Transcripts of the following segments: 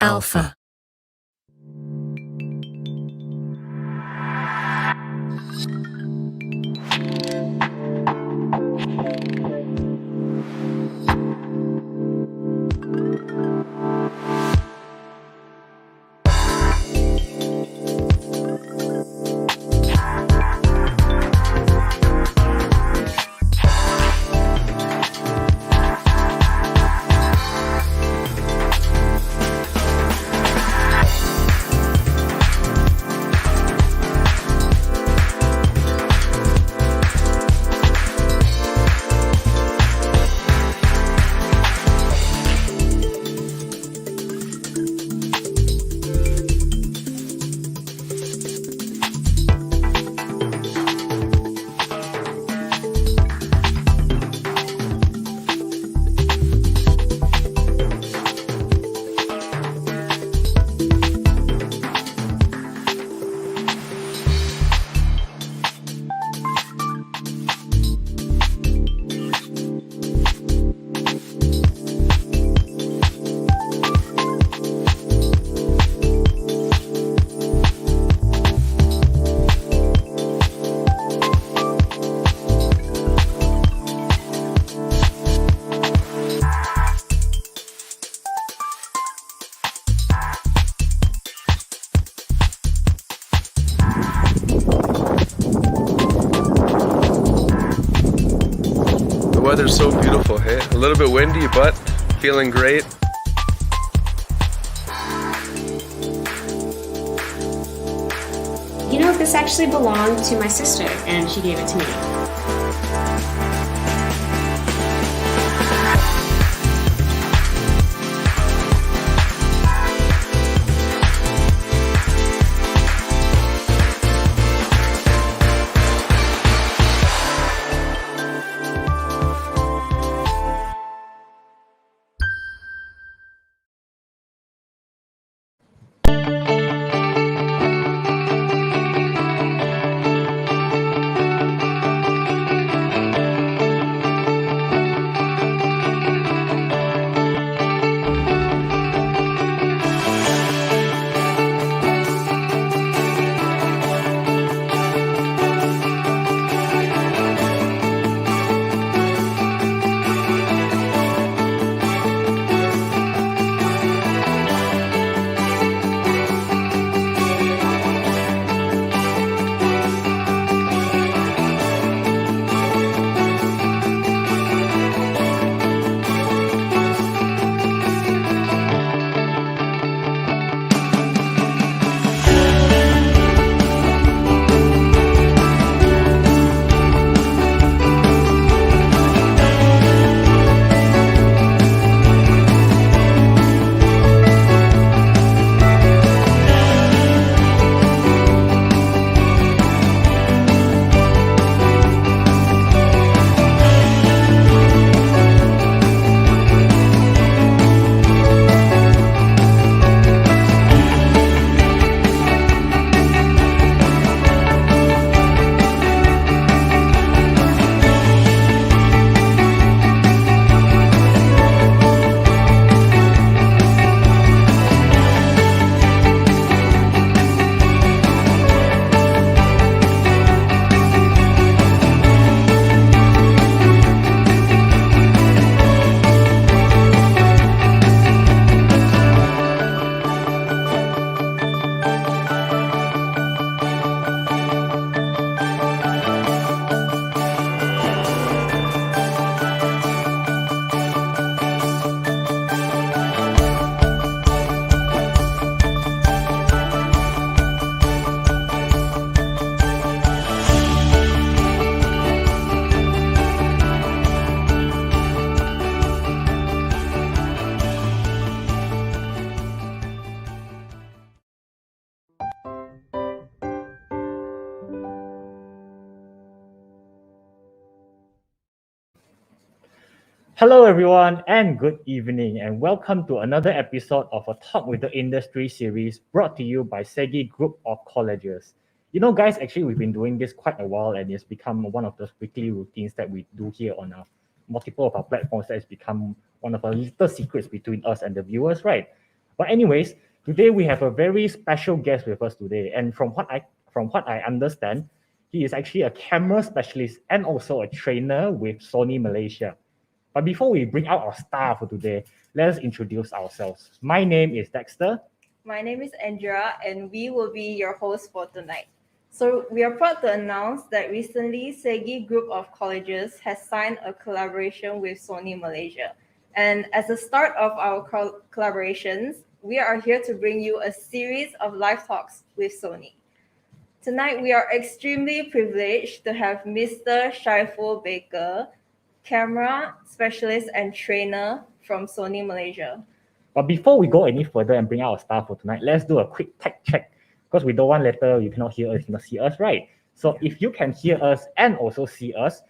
Alpha. The weather's so beautiful, hey? A little bit windy, but feeling great. You know, this actually belonged to my sister, and she gave it to me. Hello, everyone, and good evening, and welcome to another episode of a Talk with the Industry series brought to you by SEGi Group of Colleges. You know, guys, actually, we've been doing this quite a while, and it's become one of those weekly routines that we do here on multiple of our platforms. That has become one of our little secrets between us and the viewers, right? But anyways, today we have a very special guest with us today, and from what I understand, he is actually a camera specialist and also a trainer with Sony Malaysia. But before we bring out our star for today, let us introduce ourselves. My name is Dexter. My name is Andrea, and we will be your hosts for tonight. So we are proud to announce that recently SEGi Group of Colleges has signed a collaboration with Sony Malaysia. And as a start of our collaborations, we are here to bring you a series of live talks with Sony. Tonight, we are extremely privileged to have Mr. Shaiful Baker, camera specialist and trainer from Sony Malaysia. But before we go any further and bring out our star for tonight, let's do a quick tech check, because we don't want later you cannot hear us, you cannot see us, right? So if you can hear us and also see us,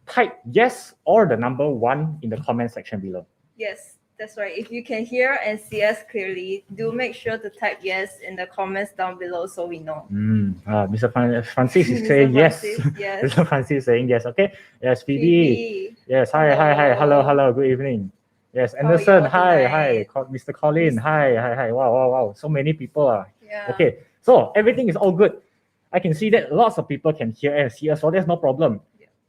type yes or the number 1 in the comment section below. Yes, that's right. If you can hear and see us clearly, do make sure to type yes in the comments down below so we know. Mr. Francis is saying yes. Yes. Mr. Francis is saying yes. Okay. Yes, Phoebe. Yes. Hi. Hello. Good evening. Yes, Anderson. Hi. Mr. Colin. Hi. Wow. So many people. Yeah. Okay. So everything is all good. I can see that lots of people can hear and see us, so there's no problem.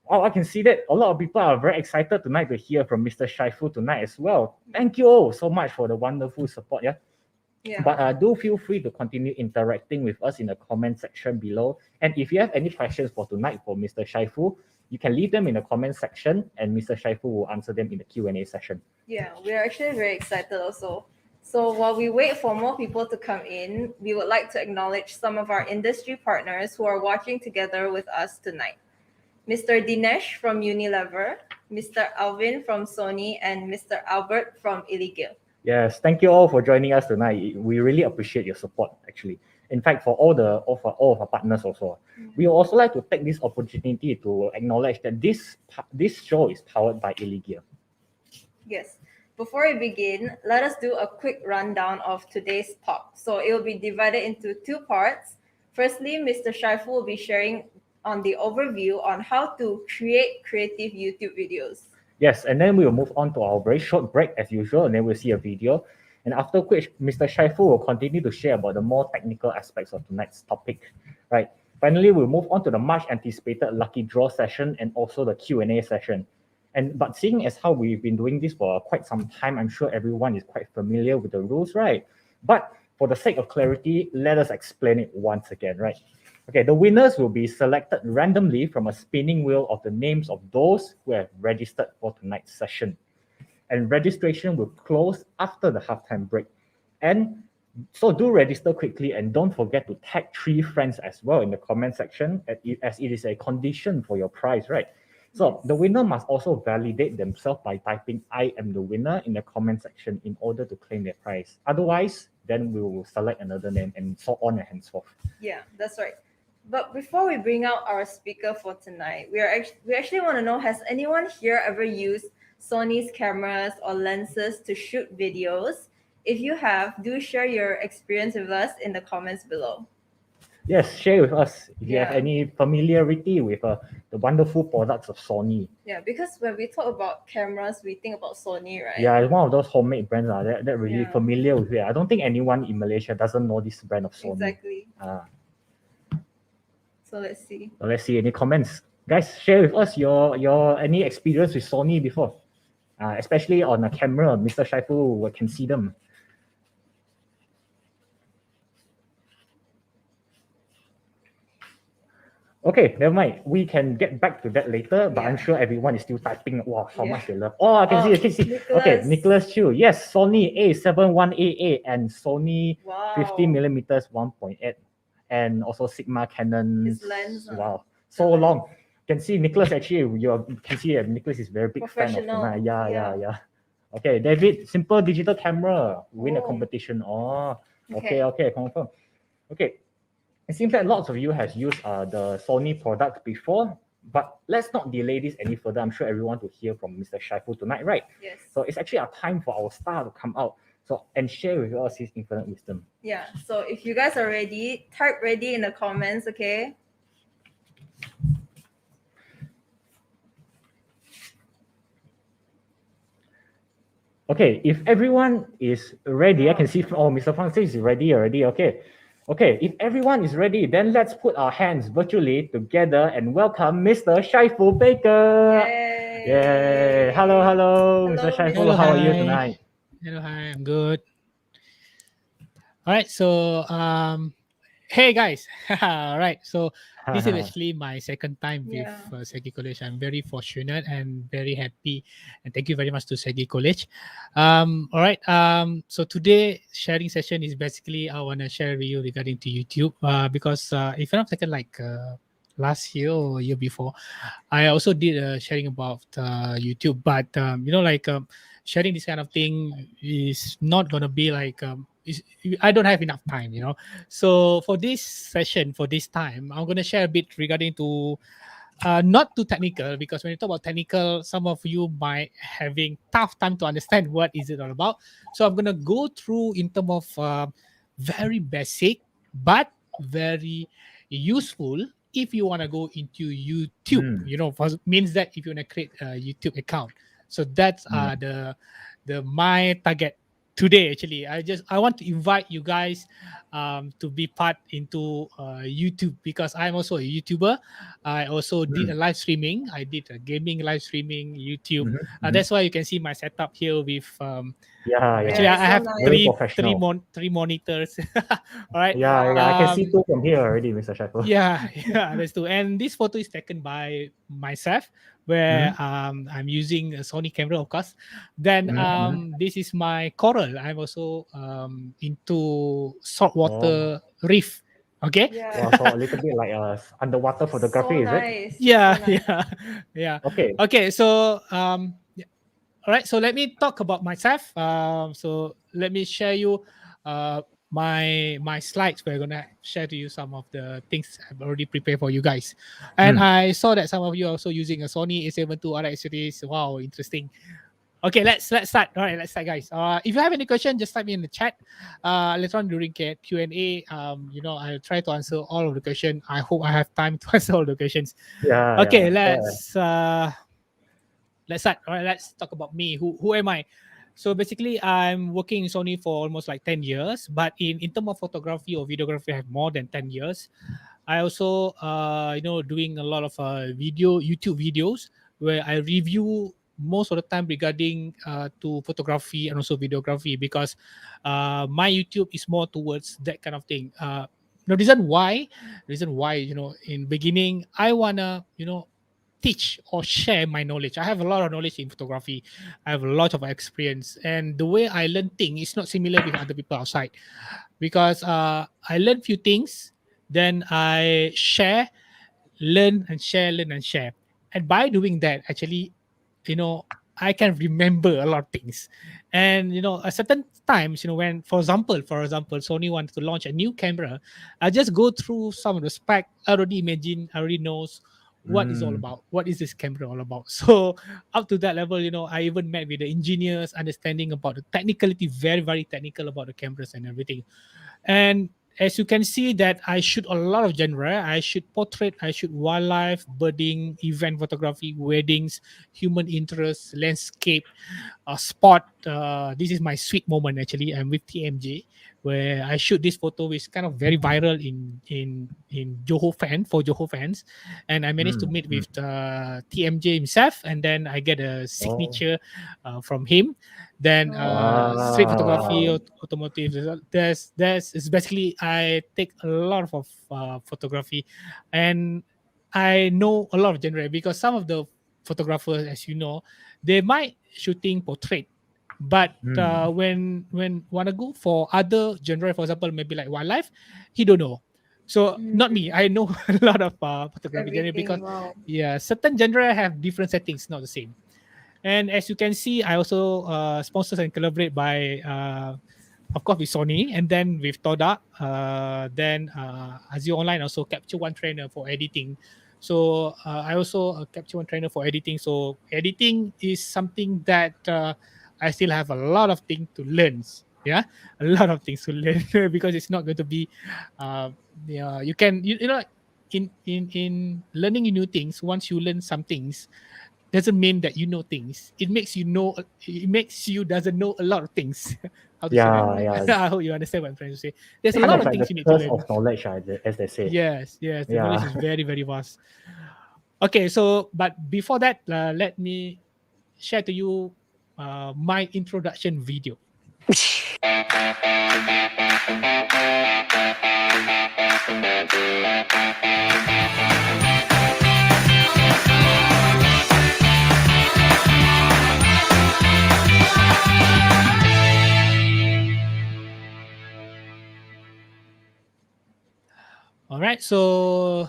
Oh, I can see that a lot of people are very excited tonight to hear from Mr. Shaiful tonight as well. Thank you all so much for the wonderful support. Yeah. But do feel free to continue interacting with us in the comment section below. And if you have any questions for tonight for Mr. Shaiful, you can leave them in the comment section, and Mr. Shaiful will answer them in the Q&A session. Yeah, we are actually very excited also. So while we wait for more people to come in, we would like to acknowledge some of our industry partners who are watching together with us tonight. Mr. Dinesh from Unilever, Mr. Alvin from Sony, and Mr. Albert from Illegal. Yes, thank you all for joining us tonight. We really appreciate your support, actually. In fact, for all of our partners also. We would also like to take this opportunity to acknowledge that this show is powered by Illegal. Yes. Before we begin, let us do a quick rundown of today's talk. So it will be divided into 2 parts. Firstly, Mr. Shaiful will be sharing on the overview on how to create creative YouTube videos. Yes, and then we will move on to our very short break as usual, and then we'll see a video. And after which, Mr. Shaiful will continue to share about the more technical aspects of tonight's topic, right? Finally, we'll move on to the much anticipated lucky draw session and also the Q&A session. But seeing as how we've been doing this for quite some time, I'm sure everyone is quite familiar with the rules, right? But for the sake of clarity, let us explain it once again, right? Okay, the winners will be selected randomly from a spinning wheel of the names of those who have registered for tonight's session. And registration will close after the halftime break. And so do register quickly, and don't forget to tag 3 friends as well in the comment section, as it is a condition for your prize, right? So the winner must also validate themselves by typing "I am the winner" in the comment section in order to claim their prize. Otherwise, then we will select another name and so on and henceforth. Yeah, that's right. But before we bring out our speaker for tonight, we actually want to know, has anyone here ever used Sony's cameras or lenses to shoot videos? If you have, do share your experience with us in the comments below. Yes, share with us if you have any familiarity with the wonderful products of Sony. Yeah, because when we talk about cameras, we think about Sony, right? Yeah, it's one of those homemade brands that really familiar with it. I don't think anyone in Malaysia doesn't know this brand of Sony. Exactly. So let's see. Let's see any comments. Guys, share with us your any experience with Sony before. Especially on a camera. Mr. Shaiful can see them. Okay, never mind. We can get back to that later, but I'm sure everyone is still typing. Wow, how much they love. Oh, I can see. Nicholas. Okay, Nicholas Chu. Yes, Sony A71AA and Sony 50mm 1.8, and also Sigma Canon. His lens. Wow, so long. You can see Nicholas actually. You can see that Nicholas is very big fan of Sony. Yeah. Okay, David, simple digital camera, win a competition. Oh, okay, confirm. Okay. It seems that lots of you has used the Sony product before. But let's not delay this any further. I'm sure everyone to hear from Mr. Shaiful tonight, right? Yes. So it's actually a time for our star to come out and share with us his infinite wisdom. Yeah. So if you guys are ready, type ready in the comments, okay? Okay, if everyone is ready, I can see, Mr. Francis is ready already. Okay. Okay, if everyone is ready, then let's put our hands virtually together and welcome Mr. Shaiful Baker. Yay! Yay. Hello, Mr. Shaiful. Hello, How are you hi. tonight? Hello, hi. I'm good. All right. So, hey guys. All right. So, this is actually my second time with SEGi College. I'm very fortunate and very happy, and thank you very much to SEGi College. All right. So today sharing session is basically I want to share with you regarding to YouTube. Because if I'm not mistaken, like last year or year before, I also did sharing about YouTube, but sharing this kind of thing is not gonna be like I don't have enough time, So for this session, for this time, I'm gonna share a bit regarding to not too technical, because when you talk about technical, some of you might having tough time to understand what is it all about. So I'm gonna go through in terms of very basic but very useful if you want to go into YouTube. Means that if you want to create a YouTube account. So that's the my target today. Actually, I want to invite you guys to be part into YouTube, because I'm also a YouTuber. I also did a live streaming. I did a gaming live streaming YouTube. That's why you can see my setup here with actually I have three monitors. All right. I can see two from here already, Mr. Scheifel. Yeah, that's true. And this photo is taken by myself, where I'm using a Sony camera, of course. Then this is my coral. I'm also into saltwater reef. Okay. Wow, so a little bit like underwater photography, So is nice. it? Yeah, So nice. yeah. Okay. Okay. So yeah. All right. So let me talk about myself. So let me share you my slides. We're gonna share to you some of the things I've already prepared for you guys. And I saw that some of you are also using a Sony A7 II RX series. Wow, interesting. Okay, let's start. All right, let's start, guys. If you have any question, just type me in the chat. Later on during Q&A, I'll try to answer all of the questions. I hope I have time to answer all the questions. Yeah. Okay, yeah. let's start. All right, let's talk about me. Who am I? So basically, I'm working in Sony for almost like 10 years. But in terms of photography or videography, I have more than 10 years. I also, doing a lot of YouTube videos where I review most of the time regarding to photography and also videography, because my YouTube is more towards that kind of thing. The reason why, in beginning, I wanna, teach or share my knowledge. I have a lot of knowledge in photography. I have a lot of experience, and the way I learn things is not similar with other people outside, because I learn few things, then I share, learn and share, and by doing that, actually, I can remember a lot of things. And at certain times, when for example Sony wants to launch a new camera, I just go through some of the spec. I already knows what is all about, what is this camera all about. So up to that level, I even met with the engineers, understanding about the technicality, very very technical about the cameras and everything. And as you can see that I shoot a lot of genre. I shoot portrait, I shoot wildlife, birding, event photography, weddings, human interest, landscape, spot. This is my sweet moment. Actually, I'm with TMJ, where I shoot this photo, which is kind of very viral in Johor fans, and I managed to meet with TMJ himself, and then I get a signature from him. Then street photography, automotive. There's it's basically I take a lot of photography, and I know a lot of genre, because some of the photographers, as you know, they might shooting portrait, but when wanna go for other genre, for example, maybe like wildlife, he don't know. So not me. I know a lot of photography genre, because certain genre have different settings, not the same. And as you can see, I also sponsors and collaborate by of course with Sony, and then with Toda, then Azure Online also capture one trainer for editing. So I also capture one trainer for editing. So editing is something that I still have a lot of things to learn. Yeah, a lot of things to learn because it's not going to be, yeah, you know, in learning new things. Once you learn some things, doesn't mean that you know things. It makes you know. It makes you doesn't know a lot of things. How to say that? Yeah, yeah. I hope you understand what I'm trying to say. There's a Kind lot of of like the things you need to curse learn. of knowledge, as they say. Yes, yes. The knowledge Yeah. is very, very vast. Okay, so but before that, let me share to you my introduction video. All right, so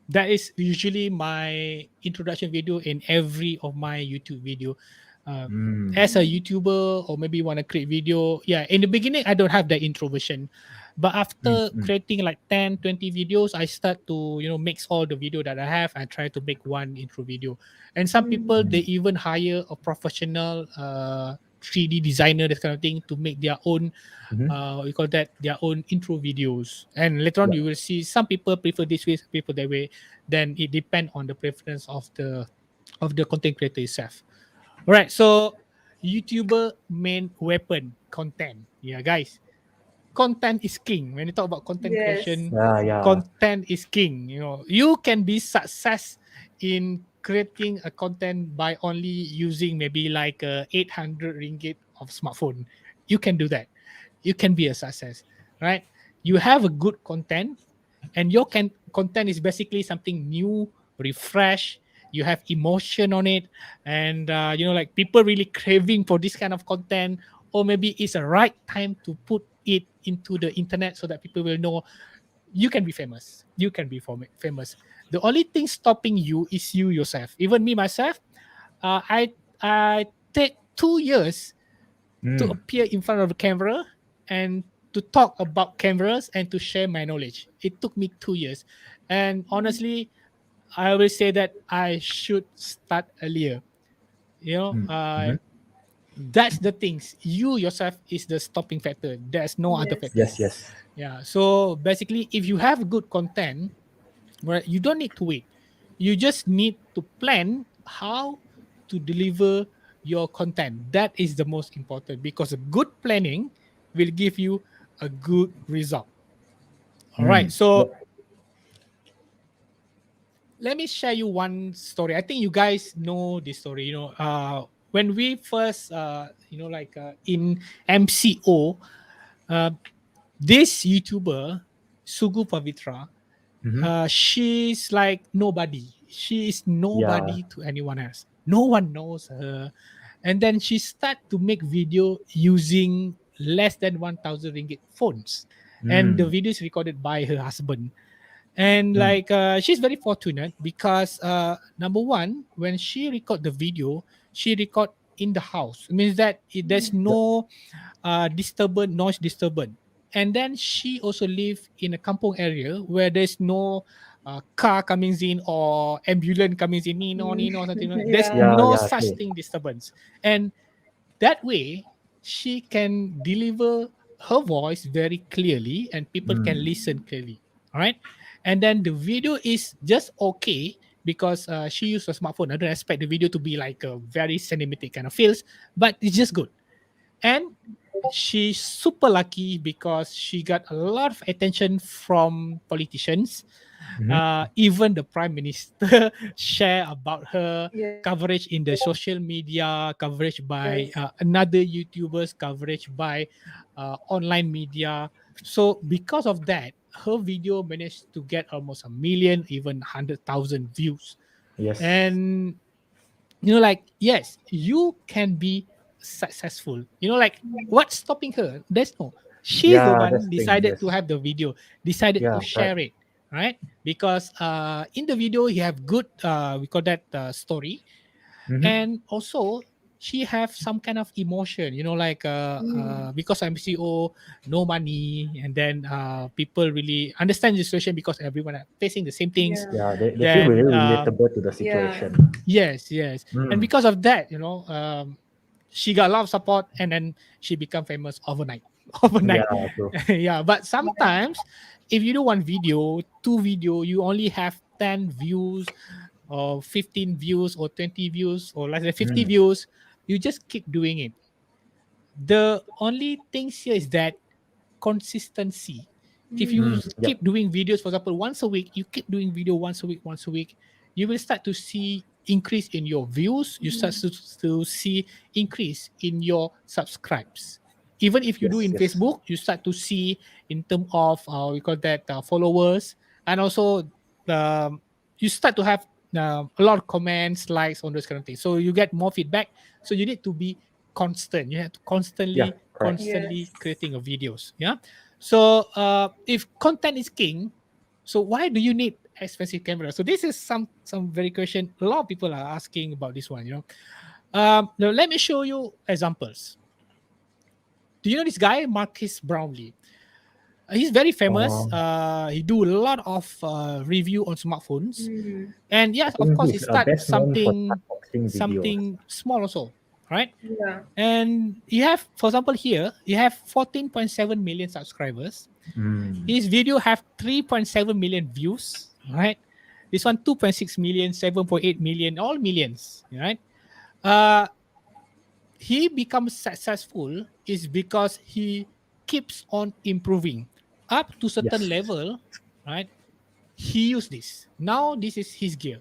that is usually my introduction video in every of my YouTube video. As a YouTuber, or maybe you want to create video, yeah, in the beginning I don't have the intro version, but after creating like 10, 20 videos, I start to, you know, mix all the video that I have and try to make one intro video. And some people, they even hire a professional 3D designer, this kind of thing, to make their own we call that their own intro videos. And later on Yeah. you will see some people prefer this way, some people that way. Then it depends on the preference of the content creator itself. All right, so YouTuber main weapon, content. Yeah, guys, content is king. When you talk about content Yes. creation, Yeah, yeah. content is king. You know, you can be success in creating a content by only using maybe like 800 ringgit of smartphone. You can do that. You can be a success, right? You have a good content, and your content is basically something new, refresh. You have emotion on it, and you know, like people really craving for this kind of content, or maybe it's a right time to put it into the internet so that people will know you can be famous. You can be famous. The only thing stopping you is you yourself. Even me myself, I take 2 years to appear in front of the camera and to talk about cameras and to share my knowledge. It took me 2 years. And honestly, I will say that I should start earlier. You know, that's the things. You yourself is the stopping factor. There's no other Yes. Yes, factors. yes. Yeah. So basically, if you have good content, right, you don't need to wait. You just need to plan how to deliver your content. That is the most important, because a good planning will give you a good result. All right. Yeah. So let me share you one story. I think you guys know this story. You know, when we first, you know, like in MCO, uh, this YouTuber, Sugu Pavitra, she's like nobody. She is Yeah. nobody to anyone else. No one knows her. And then she start to make video using less than 1,000 ringgit phones. And the video is recorded by her husband. And like she's very fortunate because number one, when she record the video, she record in the house. It means that there's Yeah. no disturbance, noise disturbance. And then she also live in a kampong area where there's no car coming in or ambulance coming in, nino, something like that. There's Yeah. Yeah, no yeah, such true. thing disturbance. And that way, she can deliver her voice very clearly and people can listen clearly. All right. And then the video is just okay because she used a smartphone. I don't expect the video to be like a very cinematic kind of feels, but it's just good. And she's super lucky because she got a lot of attention from politicians. Even the prime minister share about her, Yes. coverage in the social media, coverage by another YouTubers, coverage by online media. So because of that, her video managed to get almost a million, even 100,000 views. Yes. And you know, like, yes, you can be successful. You know, like, what's stopping her? There's no, she's the Yeah, that's one the thing. decided to Yes. have the video, decided to Yeah, share right. it, right? Because in the video he have good we call that story. Mm-hmm. And also she have some kind of emotion, like because I'm CEO, no money, and then people really understand the situation because everyone are facing the same things. Yeah, they feel Then really relatable to the situation. yes, and because of that, she got a lot of support, and then she become famous overnight. Overnight, Yeah, true. yeah. But sometimes, if you do one video, two video, you only have 10 views, or 15 views, or 20 views, or less than 50 views. You just keep doing it. The only thing here is that consistency. If you Yep. keep doing videos, for example, once a week, you keep doing video once a week, you will start to see increase in your views. You start to see increase in your subscribes. Even if you do Yes, in yes. Facebook, you start to see in terms of we call that followers, and also you start to have a lot of comments, likes on those kind of things. So you get more feedback. So you need to be constant. You have to Yeah, correct. constantly creating of videos. Yeah. So if content is king, so why do you need expensive camera? So this is some very question a lot of people are asking about this one. Now let me show you examples. Do you know this guy, Marcus Brownlee? He's very famous. Um, He do a lot of review on smartphones, and I yes, of think course, he he's start best known for unboxing videos. something small also, right? Yeah. And you have, for example, here you have 14.7 million subscribers. His video have 3.7 million views, right? This one 2.6 million, 7.8 million, all millions, right? Uh, he becomes successful is because he keeps on improving up to certain Yes. level, right? He used this. Now this is his gear.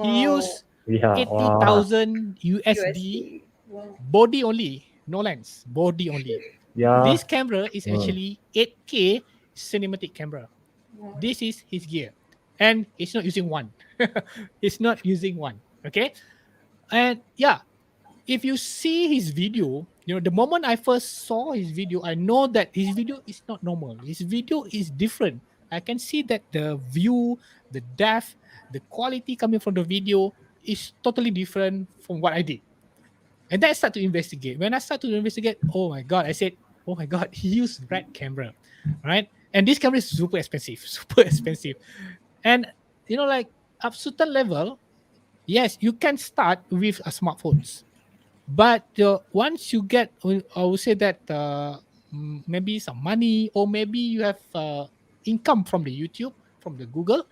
He Wow. used Yeah. Wow. 80,000 USD USD. Wow. body only, no lens, body only. Yeah. This camera is actually 8K cinematic camera. Wow. This is his gear, and it's not using one. It's not using one. Okay, and yeah, if you see his video, the moment I first saw his video, I know that his video is not normal. His video is different. I can see that the view, the depth, the quality coming from the video is totally different from what I did. And then I start to investigate. When I start to investigate, oh my god, I said, oh my god, he used red camera, right? And this camera is super expensive, super expensive. And like up certain level, yes, you can start with a smartphones, but once you get, I would say that maybe some money, or maybe you have income from the YouTube, from the Google,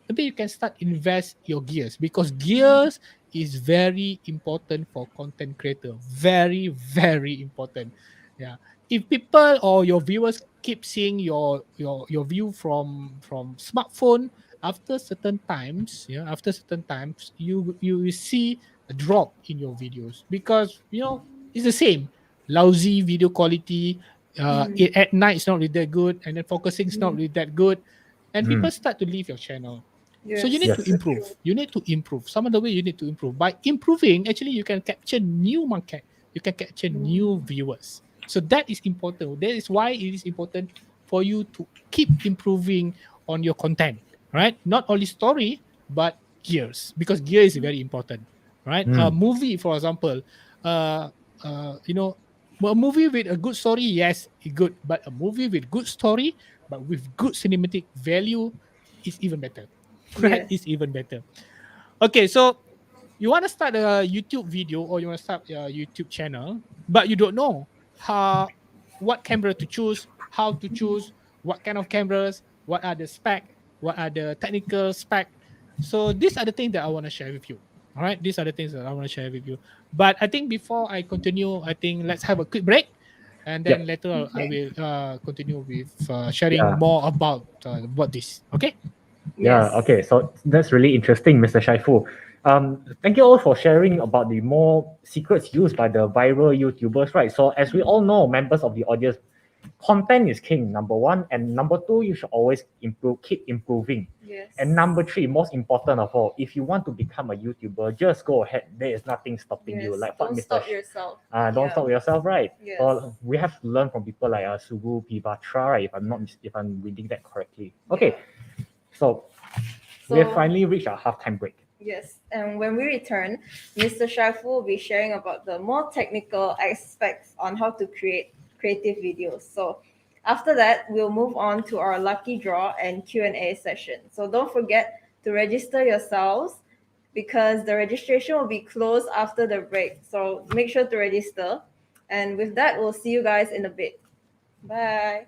maybe you can start invest your gears, because gears is very important for content creator. Very, very important. Yeah. If people or your viewers keep seeing your view from smartphone, after certain times, you will see a drop in your videos, because it's the same lousy video quality. At night it's not really that good, and then focusing is not really that good, and people start to leave your channel. So you Yes. need to Yes. That's improve. true. You need to improve. Some of the way you need to improve. By improving, actually, you can capture new market. You can capture new viewers. So that is important. That is why it is important for you to keep improving on your content, right? Not only story, but gears, because gear is very important, right? A movie, for example, uh, a movie with a good story, yes, it's good. But a movie with good story, but with good cinematic value, is even better. Right? Yes. Is even better. Okay, so you want to start a YouTube video, or you want to start a YouTube channel, but you don't know what camera to choose, how to choose, what kind of cameras, what are the spec, what are the technical spec. So these are the things that I want to share with you. All right, these are the things that I want to share with you. But I think before I continue, I think let's have a quick break, and then Yep. later I Okay. will continue with sharing Yeah. more about this. Okay. Yeah, Yes. okay. So that's really interesting, Mr. Shaiful. Thank you all for sharing about the more secrets used by the viral YouTubers, right? So as we all know, members of the audience, content is king, number one. And number two, you should always improve, keep improving. Yes. And number three, most important of all, if you want to become a YouTuber, just go ahead. There is nothing stopping you. Yes. Like what Don't Mr. stop yourself. Don't Yeah. stop yourself, right? Yes. Or we have to learn from people like Sugu Pivatra, right? If I'm reading that correctly. Okay, so we have So- finally reached our halftime break. Yes, and when we return, Mr. Shaiful will be sharing about the more technical aspects on how to create creative videos. So after that, we'll move on to our lucky draw and Q&A session. So don't forget to register yourselves because the registration will be closed after the break. So make sure to register. And with that, we'll see you guys in a bit. Bye.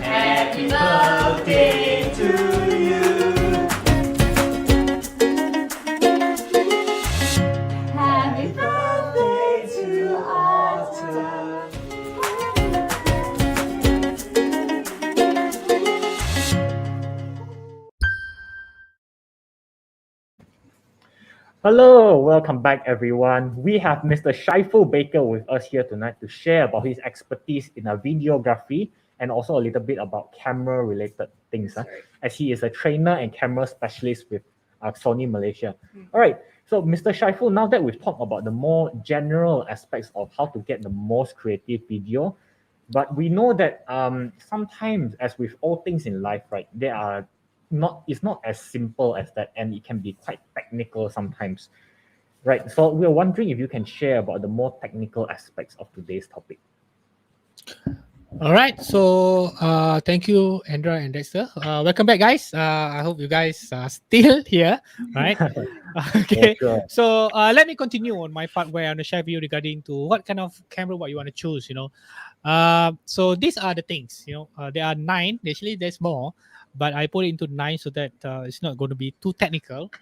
Happy birthday to you. Happy birthday to Autumn. Hello, welcome back everyone. We have Mr. Shaiful Baker with us here tonight to share about his expertise in videography and also a little bit about camera related things, as he is a trainer and camera specialist with Sony Malaysia. All right, so Mr. Shaiful, now that we've talked about the more general aspects of how to get the most creative video, but we know that sometimes, as with all things in life, right, it's not as simple as that, and it can be quite technical sometimes, right? So we're wondering if you can share about the more technical aspects of today's topic. All right, so thank you, Andra and Dexter. Welcome back, guys. I hope you guys are still here, right? Okay, Yeah, sure. so let me continue on my part where I want to share with you regarding to what kind of camera what you want to choose. So these are the things. There are 9. Actually, there's more, but I put it into 9 so that it's not going to be too technical.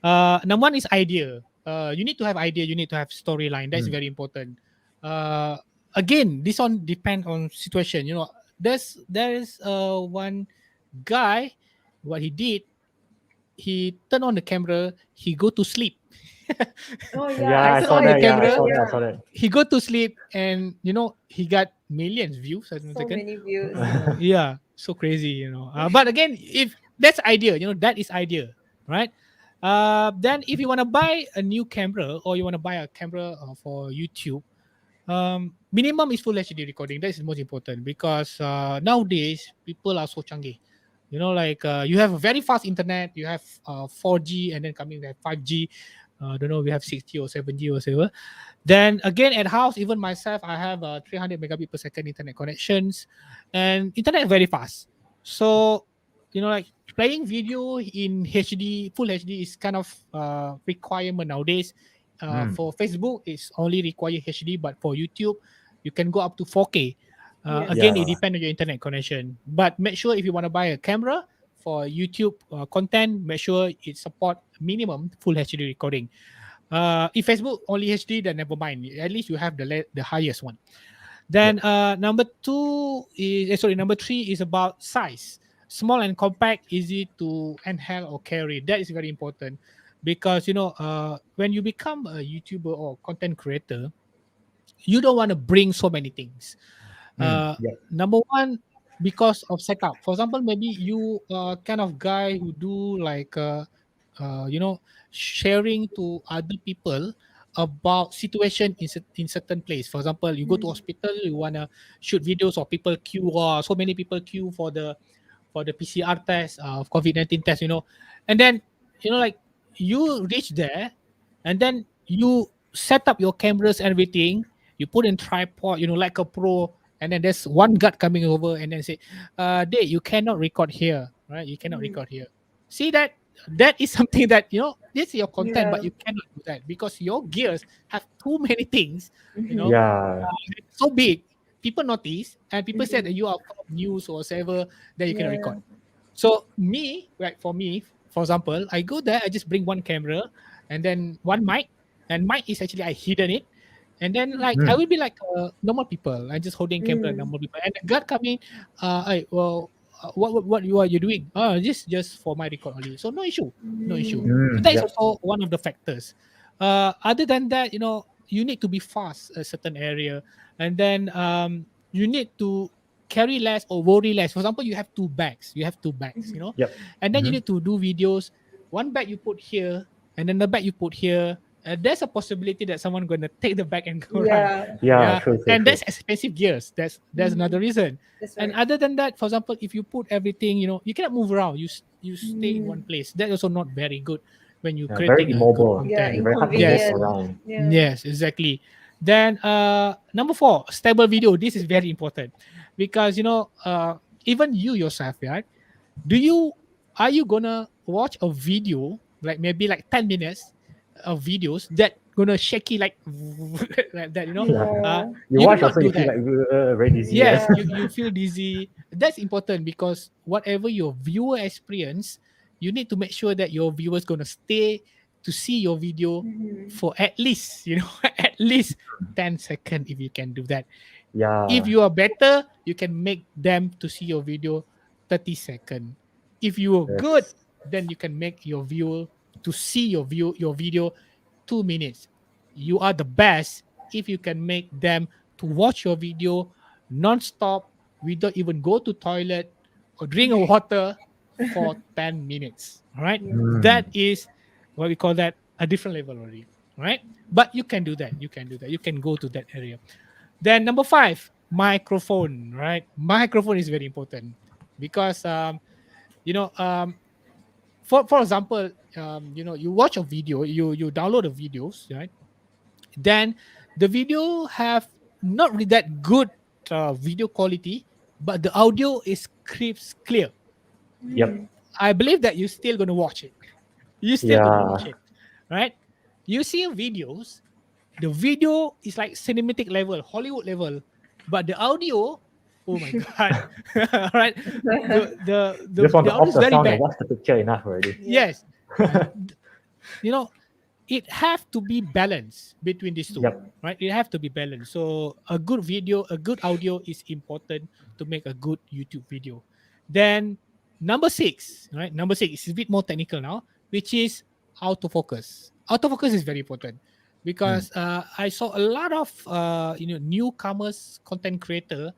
Number 1 is idea. You need to have idea. You need to have storyline. That's very important. Again, this one depend on situation. There is one guy. What he did, he turned on the camera. He go to sleep. Oh Yeah, I Turn saw on the that. Yeah, I camera. saw that. He go to sleep, and he got millions views. So many views. Yeah, so crazy. But again, if that's idea, that is idea, right? Then if you want to buy a new camera or you want to buy a camera for YouTube, minimum is full HD recording. That is most important because nowadays people are so canggih. You have a very fast internet, you have 4G, and then coming with 5G. Don't know, we have 6G or 7G or whatever. Then again, at house, even myself, I have 300 megabit per second internet connections, and internet very fast. So, like playing video in HD, full HD is kind of requirement nowadays. For Facebook, it's only require HD, but for YouTube, you can go up to 4K. Yes. Again, Yeah. it depends on your internet connection. But make sure if you want to buy a camera for YouTube content, make sure it support minimum full HD recording. If Facebook only HD, then never mind. At least you have the highest one. Then number 3 is about size. Small and compact, easy to handle or carry. That is very important because when you become a YouTuber or content creator, you don't want to bring so many things. Yeah. Number 1, because of setup. For example, maybe you are kind of guy who do like sharing to other people about situation in certain place. For example, you go to hospital, you wanna shoot videos of people queue. So many people queue for the PCR test, COVID-19 test. And then like you reach there, and then you set up your cameras, everything. You put in tripod, like a pro, and then there's one guard coming over and then say, Dave, you cannot record here, right? You cannot record here. See that is something that this is your content, but Yeah. you cannot do that because your gears have too many things, Yeah. so big. People notice and people say that you are full of news or whatever that you cannot Yeah. record. So for me, for example, I go there, I just bring one camera and then one mic, and mic is actually I hidden it, and then like I will be like normal people. I just holding camera, normal people, and the guard coming. What you are you doing? Just for my record only. So no issue, no issue. So that is Yeah. also one of the factors. Other than that, you need to be fast a certain area, and then you need to carry less or worry less. For example, you have two bags, you know, Yep. and then you need to do videos. One bag you put here, and then the bag you put here. There's a possibility that someone gonna take the bag and go run. Yeah, Yeah, true, And true. that's expensive gears. That's another reason. that's And right. other than that, for example, if you put everything, you know, you cannot move around. You stay in one place. That's also not very good when you Yeah, very creating a good immobile. Yeah, content. Very hard to move Yes. inconvenient. around. Yeah. Yes, exactly. Then number 4, stable video. This is very important because you know even you yourself, right? Are you gonna watch a video like maybe like 10 minutes of videos that gonna shaky like like that, you know? Yeah. No. You You will watch not also, you do feel that. like very dizzy. Yes, Yeah. you feel dizzy. That's important because whatever your viewer experience, you need to make sure that your viewers gonna stay to see your video for at least, you know, at least 10 seconds if you can do that. Yeah. If you are better, you can make them to see your video 30 seconds. If you are good, Yes. then you can make your viewer to see your video 2 minutes. You are the best if you can make them to watch your video non-stop without even go to toilet or drink a water for 10 minutes. All right. Mm. That is what we call that a different level already. All right. But you can do that. You can do that. You can go to that area. Then number 5, microphone, right? Microphone is very important because you know for example, you know, you watch a video, you download the videos, right? Then the video have not really that good video quality, but the audio is crisp, clear. Yep. I believe that you're still gonna watch it. You're still gonna Yeah. watch it, right? You see videos, the video is like cinematic level, Hollywood level, but the audio, oh my god, right? Just want The to audio off is the very sound and bad. watch the picture enough already. Yes, you know, it have to be balanced between these two, Yep. right? It have to be balanced. So a good video, a good audio is important to make a good YouTube video. Then number 6, right? Number 6 is a bit more technical now, which is autofocus. Autofocus is very important because I saw a lot of you know, newcomers content creator.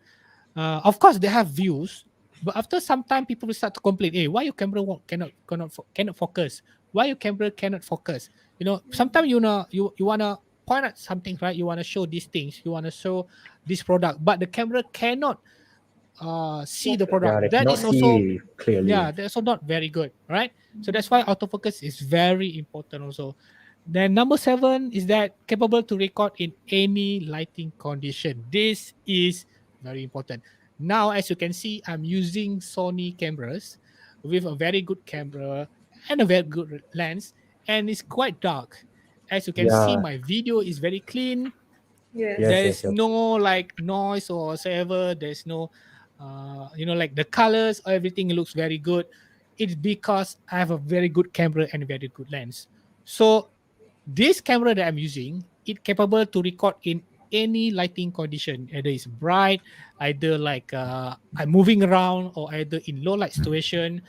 Of course they have views, but after some time people will start to complain, hey, why your camera cannot focus, why your camera cannot focus, you know? Sometimes you wanna point out something, right? You wanna show these things, you wanna show this product, but the camera cannot see the Yeah, product. they That cannot is also, see clearly. yeah, that's also not very good, right? So that's why autofocus is very important also. Then number 7 is that capable to record in any lighting condition. This is very important. Now, as you can see, I'm using Sony cameras with a very good camera and a very good lens, and it's quite dark. As you can see, Yeah. my video is very clean. Yes. Yes, There's yes, yes. no like noise or whatever. There's no you know, like the colors, everything looks very good. It's because I have a very good camera and a very good lens. So this camera that I'm using, it capable to record in any lighting condition, either it's bright, either like I'm moving around, or either in low light situation.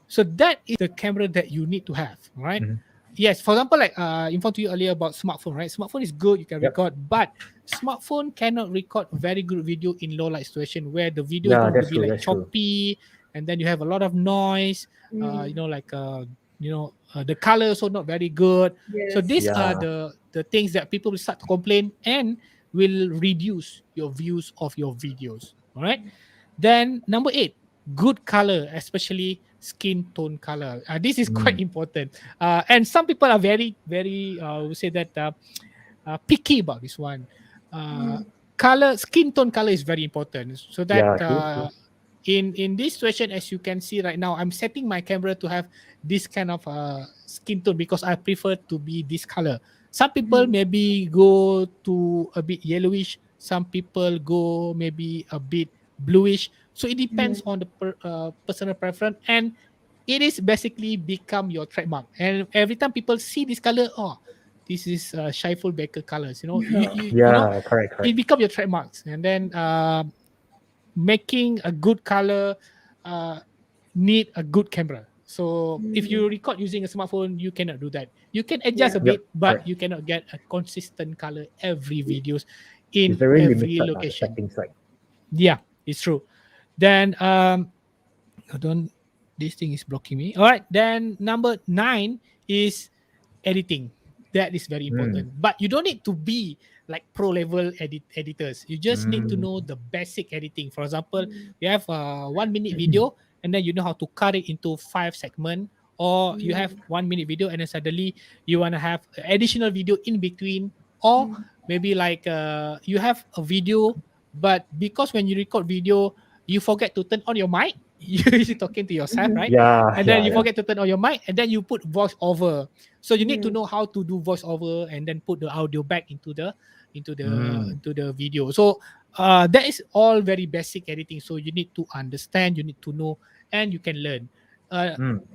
So that is the camera that you need to have, right? Mhm. Yes, for example, like informed to you earlier about smartphone, right? Smartphone is good, you can Yep. record, but smartphone cannot record very good video in low light situation where the video is Yeah, going to that's be true. like That's true. choppy, and then you have a lot of noise. You know, like you know, the color also not very good. So Yes. these are Yeah. the things that people will start to complain and will reduce your views of your videos. All right. Then number 8, good color, especially skin tone color. This is quite important. And some people are very would say that picky about this one. Color, skin tone color is very important. So that Yeah, true, true. in this situation, as you can see right now, I'm setting my camera to have this kind of skin tone because I prefer to be this color. Some people maybe go to a bit yellowish. Some people go maybe a bit bluish. So it depends on the personal preference, and it is basically become your trademark. And every time people see this color, oh, this is Shaiful Baker colors. You know, you know, Yeah, correct, it correct. become your trademarks. And then making a good color need a good camera. So if you record using a smartphone, you cannot do that. You can adjust a Yep, bit, but correct. you cannot get a consistent color every videos It's in very every limited, the location. settings like. Yeah, it's true. Then don't, this thing is blocking me. All right, then number 9 is editing. That is very important, but you don't need to be like pro level editors. You just need to know the basic editing. For example, you have a 1 minute video and then you know how to cut it into 5 segments, or you have 1 minute video and then suddenly you want to have additional video in between, or maybe like you have a video, but because when you record video you forget to turn on your mic, you're talking to yourself, right? Yeah, And then you forget to turn on your mic, and then you put voice over. So you need to know how to do voice over and then put the audio back into the video. So that is all very basic editing. So you need to understand, you need to know, and you can learn.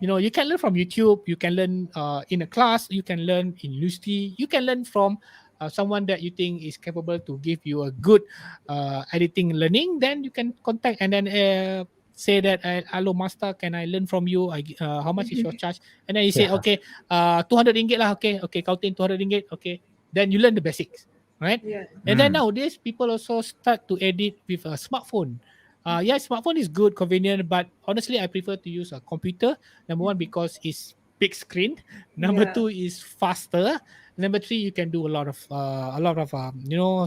You can learn from YouTube, you can learn in a class, you can learn in university, you can learn from someone that you think is capable to give you a good editing learning. Then you can contact and then say that, hello master, can I learn from you? How much is your charge? And then he say, okay, 200 ringgit lah. Okay, counting 200 ringgit. Okay, then you learn the basics, right? And then nowadays people also start to edit with a smartphone. Smartphone is good, convenient, but honestly I prefer to use a computer. Number one, because it's big screen. Number two is faster. Number three, you can do a lot of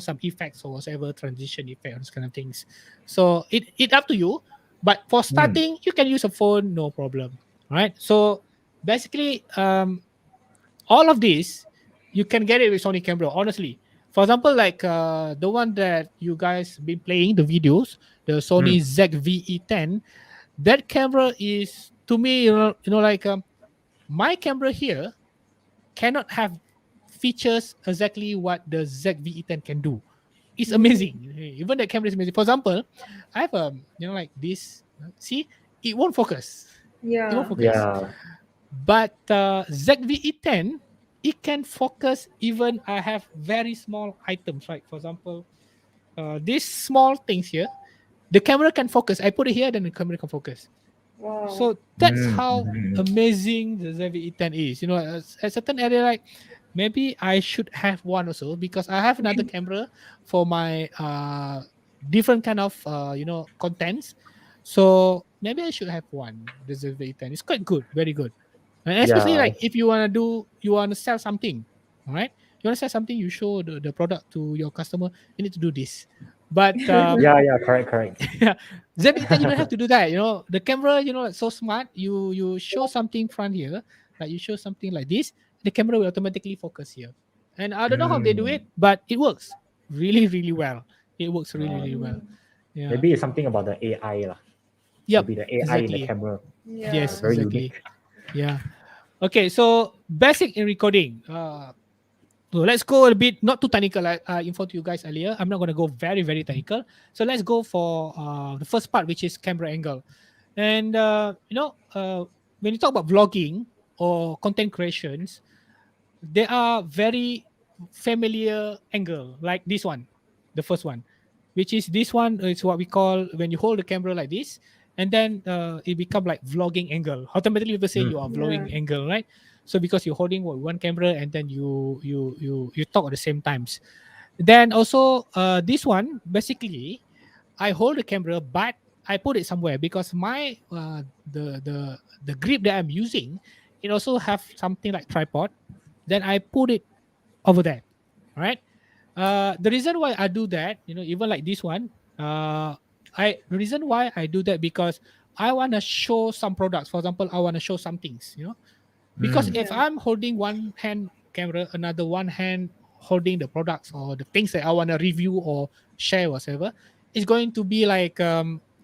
some effects or whatever, transition effect, those kind of things. So it up to you. But for starting, you can use a phone, no problem. Right? So basically, all of this you can get it with Sony camera. Honestly, for example, like the one that you guys been playing the videos, the Sony ZV-E10, that camera is, to me, like my camera here cannot have features exactly what the ZV-E10 can do. It's amazing. Even the camera is amazing. For example, I have like this. See, it won't focus. It won't focus. But ZV-E10, it can focus even I have very small items. Right? For example, these small things here, the camera can focus. I put it here, then the camera can focus. Wow. So that's how amazing the ZV-E10 is. A certain area, like maybe I should have one also, because I have another camera for my different kind of contents. So maybe I should have one. The ZV-E10 is quite good, very good, and especially like if you want to sell something, all right? You want to sell something, you show the product to your customer. You need to do this, but correct. ZV-E10 you don't have to do that. The camera, it's so smart. You show something front here, like you show something like this, the camera will automatically focus here. And I don't know how they do it, but it works really, really well. It works really, really well. Yeah. Maybe it's something about the AI lah. Yep. Maybe the AI in the camera. Yes, very exactly. unique. Yeah. Okay, so basic in recording. So let's go a bit, not too technical. I informed you guys earlier. I'm not going to go very, very technical. So let's go for the first part, which is camera angle. And, when you talk about vlogging or content creations, there are very familiar angle, like this one, the first one, which is this one. It's what we call when you hold the camera like this, and then it become like vlogging angle. Automatically people say you are vlogging angle, right? So because you're holding one camera and then you talk at the same times. Then also this one, basically I hold the camera but I put it somewhere, because my the grip that I'm using, it also have something like tripod. Then I put it over there. All right. The reason why I do that, even like this one, the reason why I do that, because I want to show some products. For example, I want to show some things, because if I'm holding one hand camera, another one hand holding the products or the things that I want to review or share, whatever, it's going to be like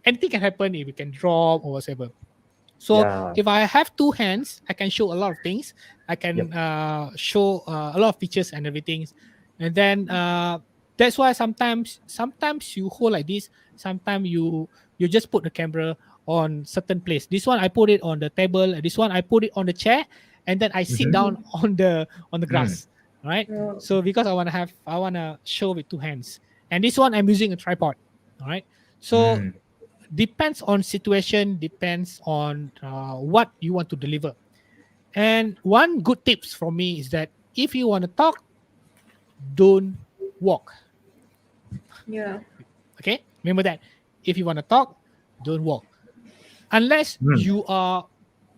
anything can happen if it can drop or whatever. So if I have two hands, I can show a lot of things. I can show a lot of features and everything. And then that's why sometimes you hold like this. Sometimes you just put the camera on certain place. This one I put it on the table. This one I put it on the chair, and then I sit down on the grass. Right. So because I wanna show with two hands. And this one I'm using a tripod. All right. So depends on situation, depends on what you want to deliver. And one good tips from me is that if you want to talk, don't walk. Yeah. Okay, remember that. If you want to talk, don't walk. Unless you are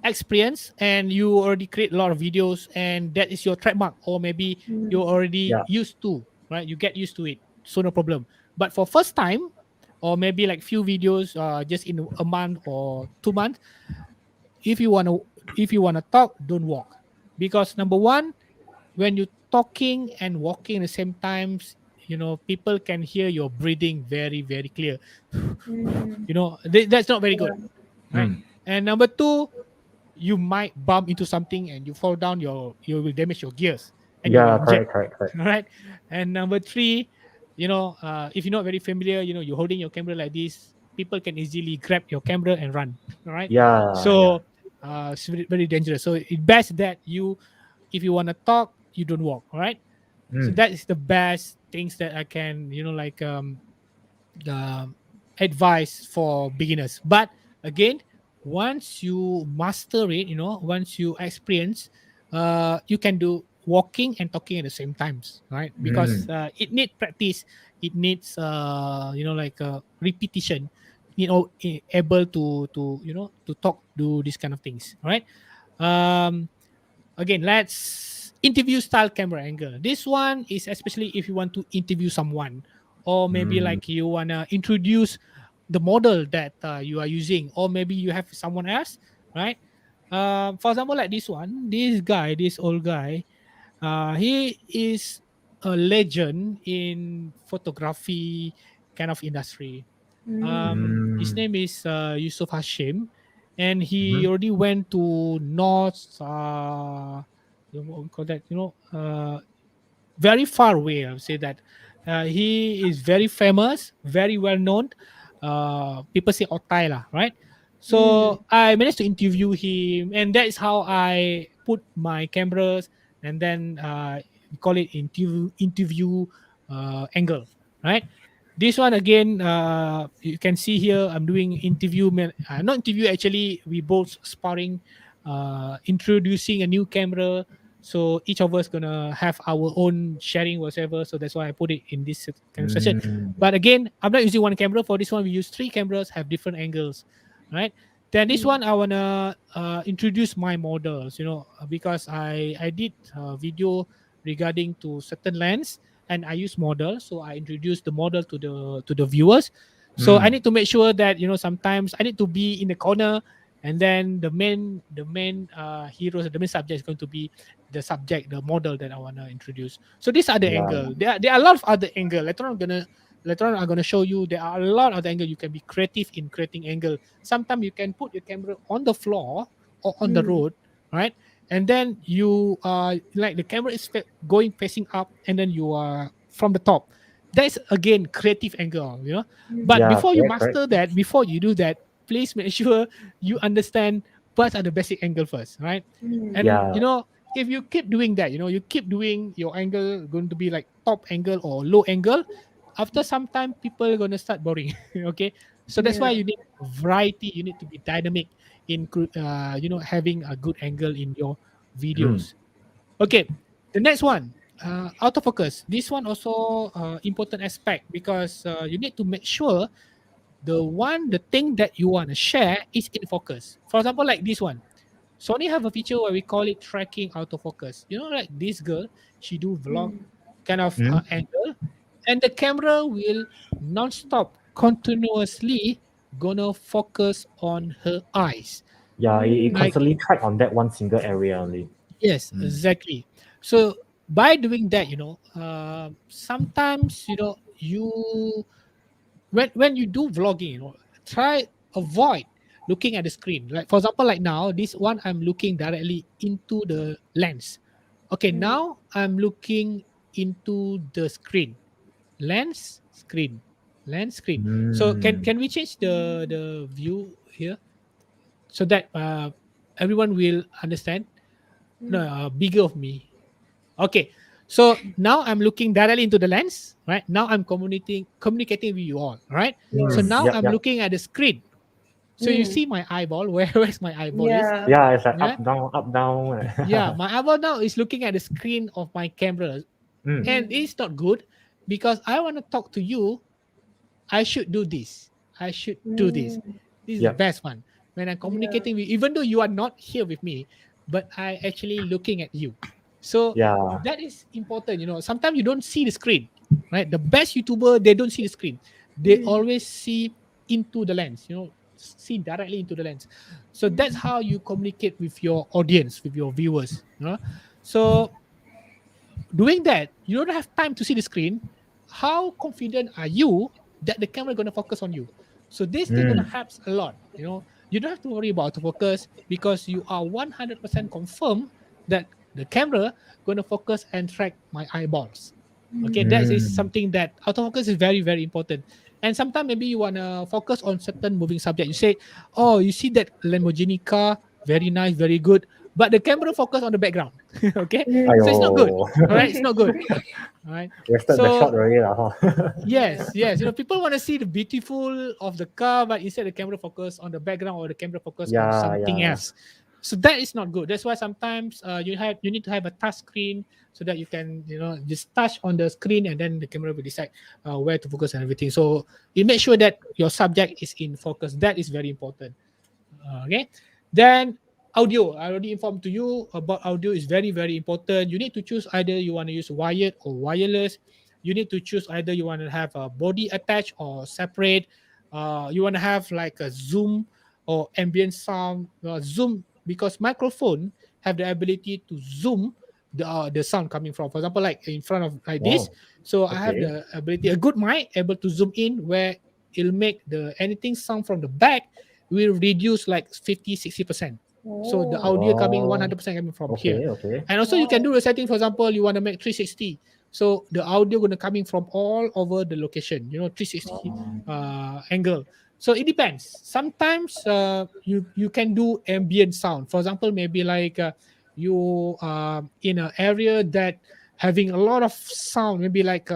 experienced and you already create a lot of videos and that is your trademark, or maybe you're already Yeah. used to, right? You get used to it, so no problem. But for first time, or maybe like few videos just in a month or 2 months, if you want to talk, don't walk. Because number one, when you're talking and walking at the same times, people can hear your breathing very very clear. That's not very good, right? Mm. And number two, you might bump into something and you fall down, you will damage your gears and you'll be Yeah, injured. correct. All right. And number three, if you're not very familiar, you're holding your camera like this, people can easily grab your camera and run. All right. Yeah. So it's very, very dangerous. So it's best that if you want to talk, you don't walk. All right. So Mm. that is the best things that I can um, advice for beginners. But again, once you master it, once you experience, you can do walking and talking at the same times, right? Because Mm. it needs practice, it needs repetition, able to talk, do these kind of things, right? um Again, let's interview style camera angle. This one is especially if you want to interview someone, or maybe Mm. like you want to introduce the model that you are using, or maybe you have someone else, right? For example, like this one, this old guy, he is a legend in photography kind of industry. His Mm. name is Yusuf Hashim, and he Mhm. already went to North. What we call that? Very far away. I would say that he is very famous, very well known. People say Otai lah, right? So I managed to interview him, and that is how I put my cameras, and then we call it interview angle, right? This one again, you can see here. I'm doing interview, not interview actually. We both sparring, introducing a new camera, so each of us gonna have our own sharing whatever. So that's why I put it in this kind of session. Mm. But again, I'm not using one camera for this one. We use three cameras, have different angles, right? Then this one I wanna introduce my models, because I did video regarding to certain lens, and I use model, so I introduce the model to the viewers. So I Mm. need to make sure that sometimes I need to be in the corner, and then the main heroes, the main subject is going to be the subject, the model that I want to introduce. So these are the Yeah. angle. There are a lot of other angle. Later on I'm gonna show you there are a lot of angle. You can be creative in creating angle. Sometimes you can put your camera on the floor or on the road, right? And then you like the camera is going facing up, and then you are from the top. That's again creative angle, But Yeah, before you correct. master that, before you do that, please make sure you understand what are the basic angle first, right? And Yeah. if you keep doing that, you keep doing your angle going to be like top angle or low angle. After some time, people are gonna start boring. Okay, so that's why you need variety. You need to be dynamic in having a good angle in your Mm. videos. Okay, the next one, autofocus. This one also important aspect, because you need to make sure the thing that you want to share is in focus. For example, like this one, Sony have a feature where we call it tracking autofocus. Like this girl, she do vlog kind of Mm. angle, and the camera will non-stop, continuously gonna focus on her eyes. Yeah, it Like, constantly track on that one single area only. yes, Mm. exactly. So by doing that, sometimes you when you do vlogging, try avoid looking at the screen. Like for example, like now, this one I'm looking directly into the lens. Okay, now I'm looking into the screen. Lens, screen, lens, screen. So can Mm. can we change the view here, so that everyone will understand? No, bigger of me. Okay. So now I'm looking directly into the lens, right? Now I'm communicating with you all, right? So Mm. now Yep, I'm yep. looking at the screen. So you see my eyeball, where's my eyeball is? Yeah, it's like Yeah. up, down. Yeah, my eyeball now is looking at the screen of my camera. Mm. And it's not good, because I want to talk to you. I should do this. I should do this. This is the Yep. best one. When I'm communicating with, even though you are not here with me, but I actually looking at you. So Yeah. that is important. Sometimes you don't see the screen, right? The best YouTuber, they don't see the screen. They always see into the lens, see directly into the lens. So that's how you communicate with your audience, with your viewers. So doing that, you don't have time to see the screen. How confident are you that the camera going to focus on you? So this thing going to Mm. help a lot. You don't have to worry about autofocus because you are 100% confirmed that the camera going to focus and track my eyeballs. Okay, that is Mm. something that autofocus is very, very important. And sometimes maybe you want to focus on certain moving subject. You say, oh, you see that Lamborghini car, very nice, very good, but the camera focus on the background. Okay, so it's not good. Ayo. All right, it's not good. All right. Wasted the shot So already lah, huh? yes, yes. People want to see the beautiful of the car, but instead the camera focus on the background or the camera focus on Yeah, something yeah. else. So that is not good. That's why sometimes you need to have a touch screen so that you can just touch on the screen and then the camera will decide where to focus and everything. So you make sure that your subject is in focus. That is very important. Okay. Then audio. I already informed to you about audio is very, very important. You need to choose either you want to use wired or wireless. You need to choose either you want to have a body attached or separate. You want to have like a zoom or ambient sound. Zoom because microphone have the ability to zoom the sound coming from. For example, like in front of like this. Wow. So I have Okay. the ability, a good mic able to zoom in where it'll make the anything sound from the back will reduce like 50-60%. So the audio coming Wow. 100% coming from here. Okay. And also you can do the setting, for example, you want to make 360. So the audio going to coming from all over the location, 360 angle. So it depends. Sometimes you can do ambient sound. For example, maybe like you in an area that having a lot of sound, maybe like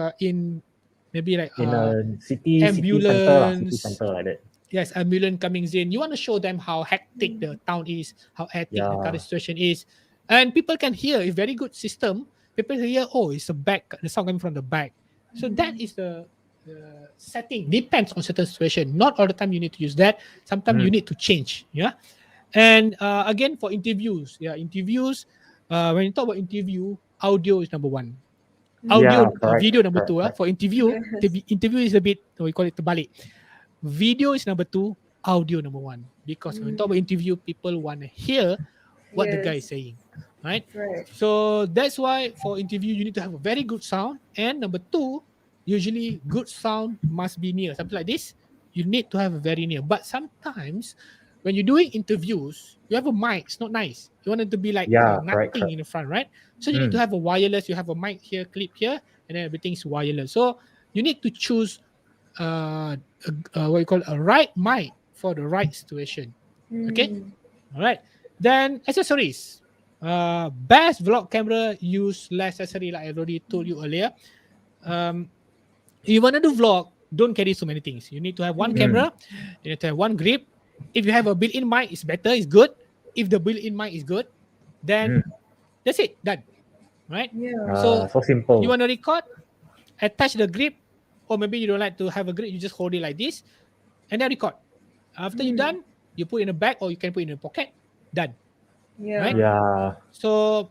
maybe like In a city center lah, city ambulance. center like that. Yes, ambulance coming in. You want to show them how hectic the town is, how hectic the current Yeah. situation is, and people can hear. A very good system. People hear, oh, it's a back. The sound coming from the back. So that is the setting. Depends on certain situation. Not all the time you need to use that. Sometimes you need to change. Yeah, and again for interviews. Yeah, interviews. When you talk about interview, audio is number one. Yeah, Audio, correct. video number correct, two. correct. For interview, the interview is a bit. We call it terbalik. Video is number two, audio number one. Because when we talk about interview, people want to hear what the guy is saying, right? Right. So that's why for interview, you need to have a very good sound. And number two, usually good sound must be near. Something like this, you need to have a very near. But sometimes when you're doing interviews, you have a mic, it's not nice. You want it to be like Yeah, nothing correct. in the front, right? So you need to have a wireless, you have a mic here, clip here, and then everything's wireless. So you need to choose what you call a right mic for the right situation. Okay, all right. Then accessories. Best vlog camera use less accessory, like I already told you earlier. You want to do vlog, don't carry so many things. You need to have one camera, you need to have one grip. If you have a built-in mic, it's better, it's good. If the built-in mic is good, then that's it, done. Right? So simple. You want to record, attach the grip, or maybe you don't like to have a grip, you just hold it like this, and then record. After you're done, you put it in a bag or you can put it in a pocket, done. Right? Yeah. So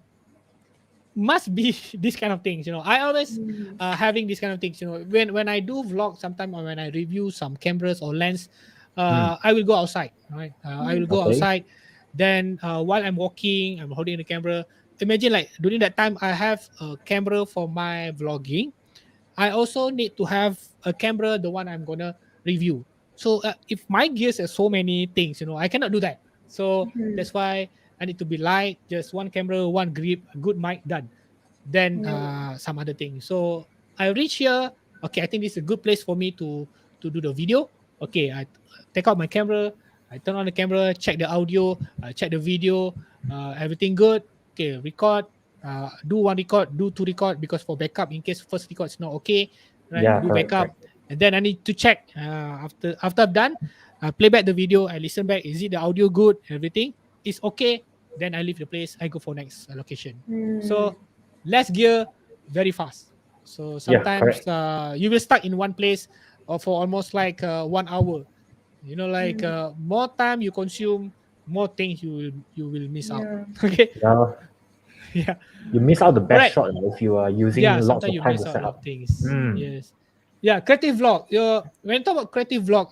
must be this kind of things. I always having this kind of things. When I do vlog, sometimes or when I review some cameras or lens, I will go outside. Right? I will go Okay. outside. Then while I'm walking, I'm holding the camera. Imagine like during that time, I have a camera for my vlogging. I also need to have a camera, the one I'm gonna review. So if my gears have so many things, I cannot do that. So that's why I need to be light, just one camera, one grip, a good mic, done. Then some other things. So I reach here. Okay, I think this is a good place for me to do the video. Okay, I take out my camera. I turn on the camera, check the audio, check the video, everything good. Okay, record. Do one record, do two record because for backup in case first record is not okay, right? Yeah, Do correct, backup, and then I need to check after I've done, play back the video, I listen back. Is it the audio good? Everything is okay. Then I leave the place. I go for next location. So less gear, very fast. So Yeah, sometimes correct. you will stuck in one place for almost like 1 hour. You know, like more time you consume, more things you will miss out. Yeah. Okay. Yeah, Yeah. you miss out the best Right. shot if you are using Yeah. lots Sometimes of you time to miss out a set lot of up. things. Mm. Yes. Yeah. Creative vlog. When you talk about creative vlog,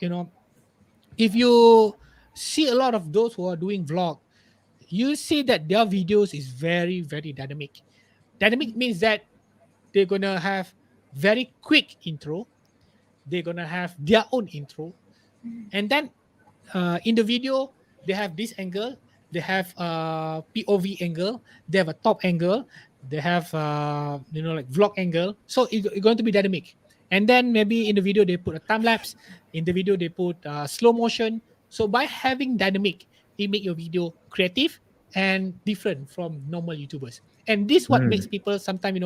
if you see a lot of those who are doing vlog, you see that their videos is very, very dynamic. Dynamic means that they're gonna have very quick intro. They're gonna have their own intro, and then in the video they have this angle, they have POV angle, they have a top angle, they have like vlog angle, so it's going to be dynamic. And then maybe in the video they put a time lapse, in the video they put slow motion. So by having dynamic, it make your video creative and different from normal YouTubers. And this what Mm. makes people sometimes,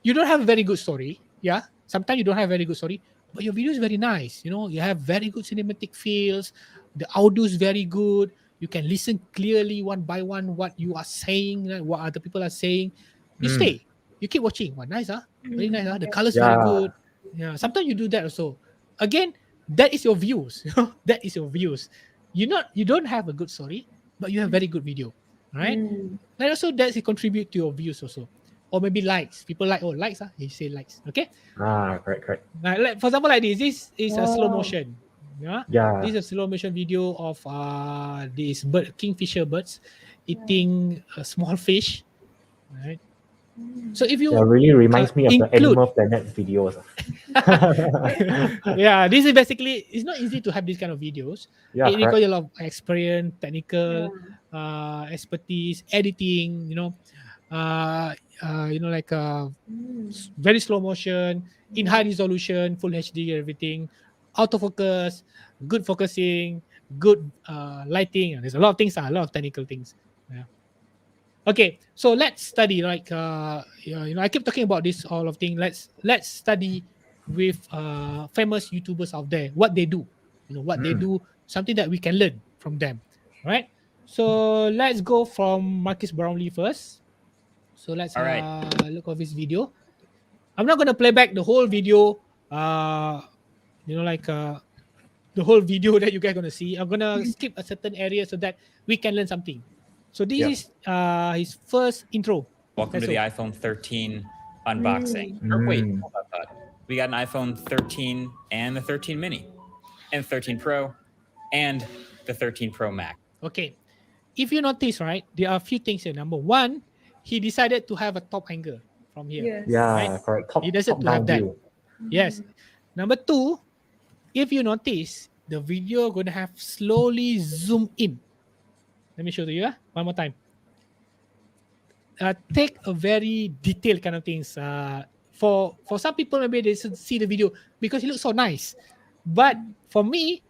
you don't have a very good story. Yeah, sometimes you don't have a very good story, but your video is very nice. You have very good cinematic feels, the audio is very good, you can listen clearly one by one what you are saying, like what other people are saying. You Mm. stay, you keep watching. What nice, very nice, the Yeah. colors very Yeah. good. Yeah, sometimes you do that also. Again, that is your views. That is your views. You don't have a good story, but you have very good video, right? Mm. And also that's it contribute to your views also. Or maybe likes, people like, oh, likes, you say likes. Okay. Correct. Like, for example, like this is a slow Wow. motion. Yeah, Yeah. this is a slow motion video of these kingfisher birds Yeah. eating a small fish, right? So if Yeah, you really reminds me of the include, Animal Planet videos. yeah, this is basically, it's not easy to have these kind of videos. Yeah, It requires correct. a lot of experience, technical Yeah. expertise, editing. Like Mm. very slow motion, in high resolution, full HD, everything, autofocus, good focusing, good lighting. There's a lot of things, a lot of technical things. Yeah. Okay, so let's study. Like I keep talking about this all of things. Let's study with famous YouTubers out there, what they do. What they Mm. do, something that we can learn from them. Right. So let's go from Marcus Brownlee first. So let's All right. look at this video. I'm not gonna play back the whole video. Like the whole video that you guys gonna see. I'm gonna skip a certain area so that we can learn something. So this Yeah. is his first intro. Welcome to Let's the go. iPhone 13 unboxing. Or wait, hold on, thought. We got an iPhone 13 and the 13 mini, and 13 Pro, and the 13 Pro Max. Okay. If you notice, right, there are a few things here. Number one, he decided to have a top angle from here. Yes. Yeah, Right. correct. Top, He doesn't top to have down that. view. Yes. Number two, if you notice, the video gonna have slowly zoom in. Let me show to you one more time. Take a very detailed kind of things. For some people, maybe they should see the video because it looks so nice. But for me,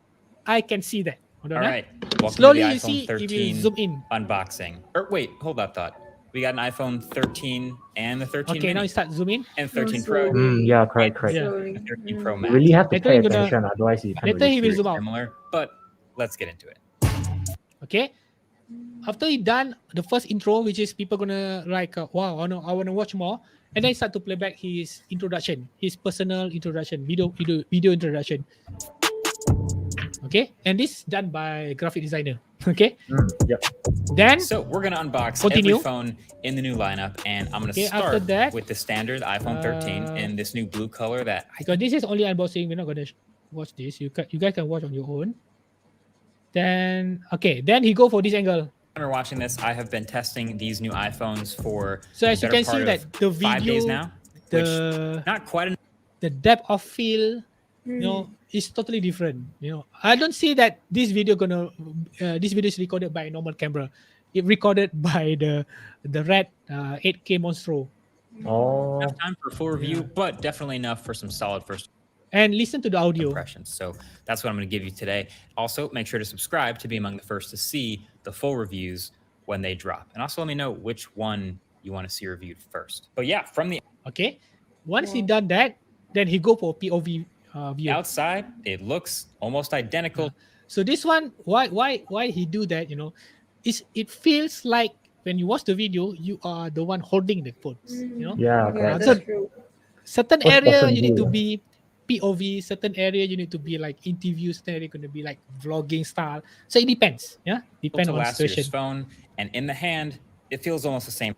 I can see that. Hold on, All right. Welcome Slowly to the you iPhone see, it will 13 zoom in. unboxing. Or wait, hold up, thought. We got an iPhone 13 and the 13 Okay, now mini, you start zooming. and 13 Pro, Yeah, correct. Yeah. Slowly. and 13 Mm. Pro You Max. really have to Later pay you're gonna- attention, otherwise you can't Later really he see will it. zoom out. Similar, but let's get into it. Okay. After he done the first intro, which is people gonna like, wow, I wanna watch more, and then start to play back his introduction, his personal introduction, video introduction. Okay, and this done by graphic designer. Okay, Yep. then So we're gonna unbox Continue. every phone in the new lineup, and I'm gonna Okay, after start that, with the standard iPhone 13 in this new blue color that I because this is only unboxing, we're not gonna watch this. You guys can watch on your own. Then then he go for this angle. remember watching this. I have been testing these new iPhones for So the as you better can see part that of the 5 days video, now, which the not quite the depth of field, is totally different. I don't see that this video is recorded by a normal camera. It recorded by the red 8K Monstro. Oh, enough time for a full review, but definitely enough for some solid first And listen to the audio. impressions. So that's what I'm going to give you today. Also, make sure to subscribe to be among the first to see the full reviews when they drop. And also let me know which one you want to see reviewed first. But yeah, from the Okay, once he done that, then he go for POV view. outside, it looks almost identical. So this one, why he do that? Is it feels like when you watch the video, you are the one holding the phones. yeah, Yeah, correct. So that's true. certain First area person you need to view. be POV, certain area you need to be like interview, certain area going to be like vlogging style. So it depends. Yeah, depends to on last year's situation. phone, and in the hand, it feels almost the same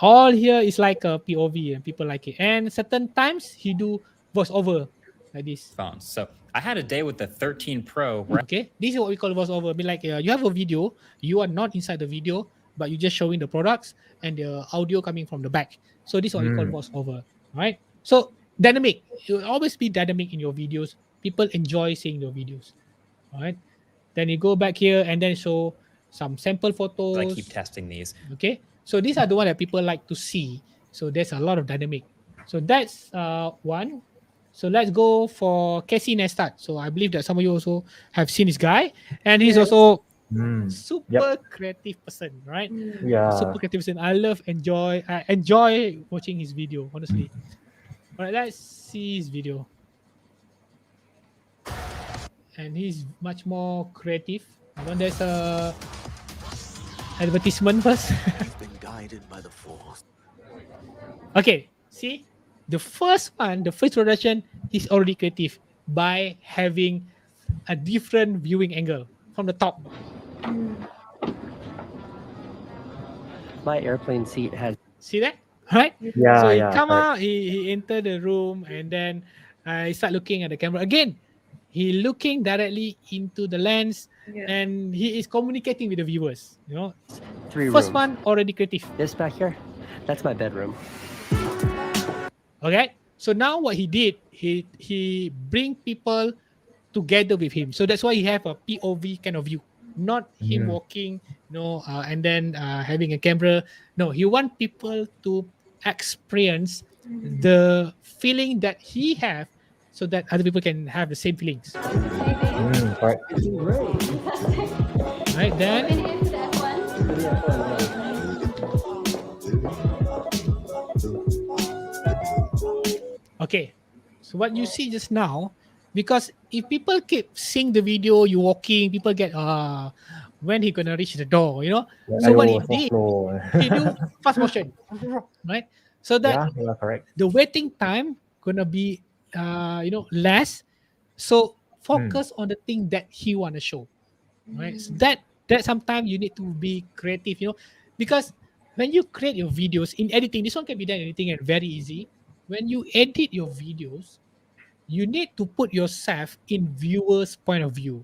All here is like a POV and people like it. And certain times he do voiceover like this. phones. So I had a day with the 13 Pro where Okay, this is what we call voiceover. Be like you have a video, you are not inside the video, but you just showing the products and the audio coming from the back. So this is what we call voiceover, right? So dynamic, it will always be dynamic in your videos. People enjoy seeing your videos, all right? Then you go back here and then show some sample photos. I keep testing these. Okay, so these are the one that people like to see. So there's a lot of dynamic. So that's one. So let's go for Casey Neistat. So I believe that some of you also have seen this guy, and he's also super creative person, right? Yeah. Super creative person. I enjoy watching his video, honestly. All right, let's see his video. And he's much more creative. And then there's a advertisement first. Been guided by the force. Okay, see, the first one, the first production is already creative by having a different viewing angle from the top. My airplane seat has. See that? Right? Yeah, So he yeah, come correct. out, he enter the room, and then he start looking at the camera again. He looking directly into the lens, and he is communicating with the viewers. You know, 3 first rooms. one already creative. This back here, that's my bedroom. Okay, so now what he did, he bring people together with him. So that's why he have a POV kind of view, not him walking, and then having a camera. No, he want people to experience the feeling that he have, so that other people can have the same feelings. Correct. Right then. Okay, so what you see just now, because if people keep seeing the video, you walking, people get when he gonna reach the door, So what he did, he do fast motion, right? So that yeah, correct. the waiting time gonna be less. So focus on the thing that he wanna show, right? So that sometimes you need to be creative, because when you create your videos in editing, this one can be done anything and very easy. When you edit your videos, you need to put yourself in viewers' point of view.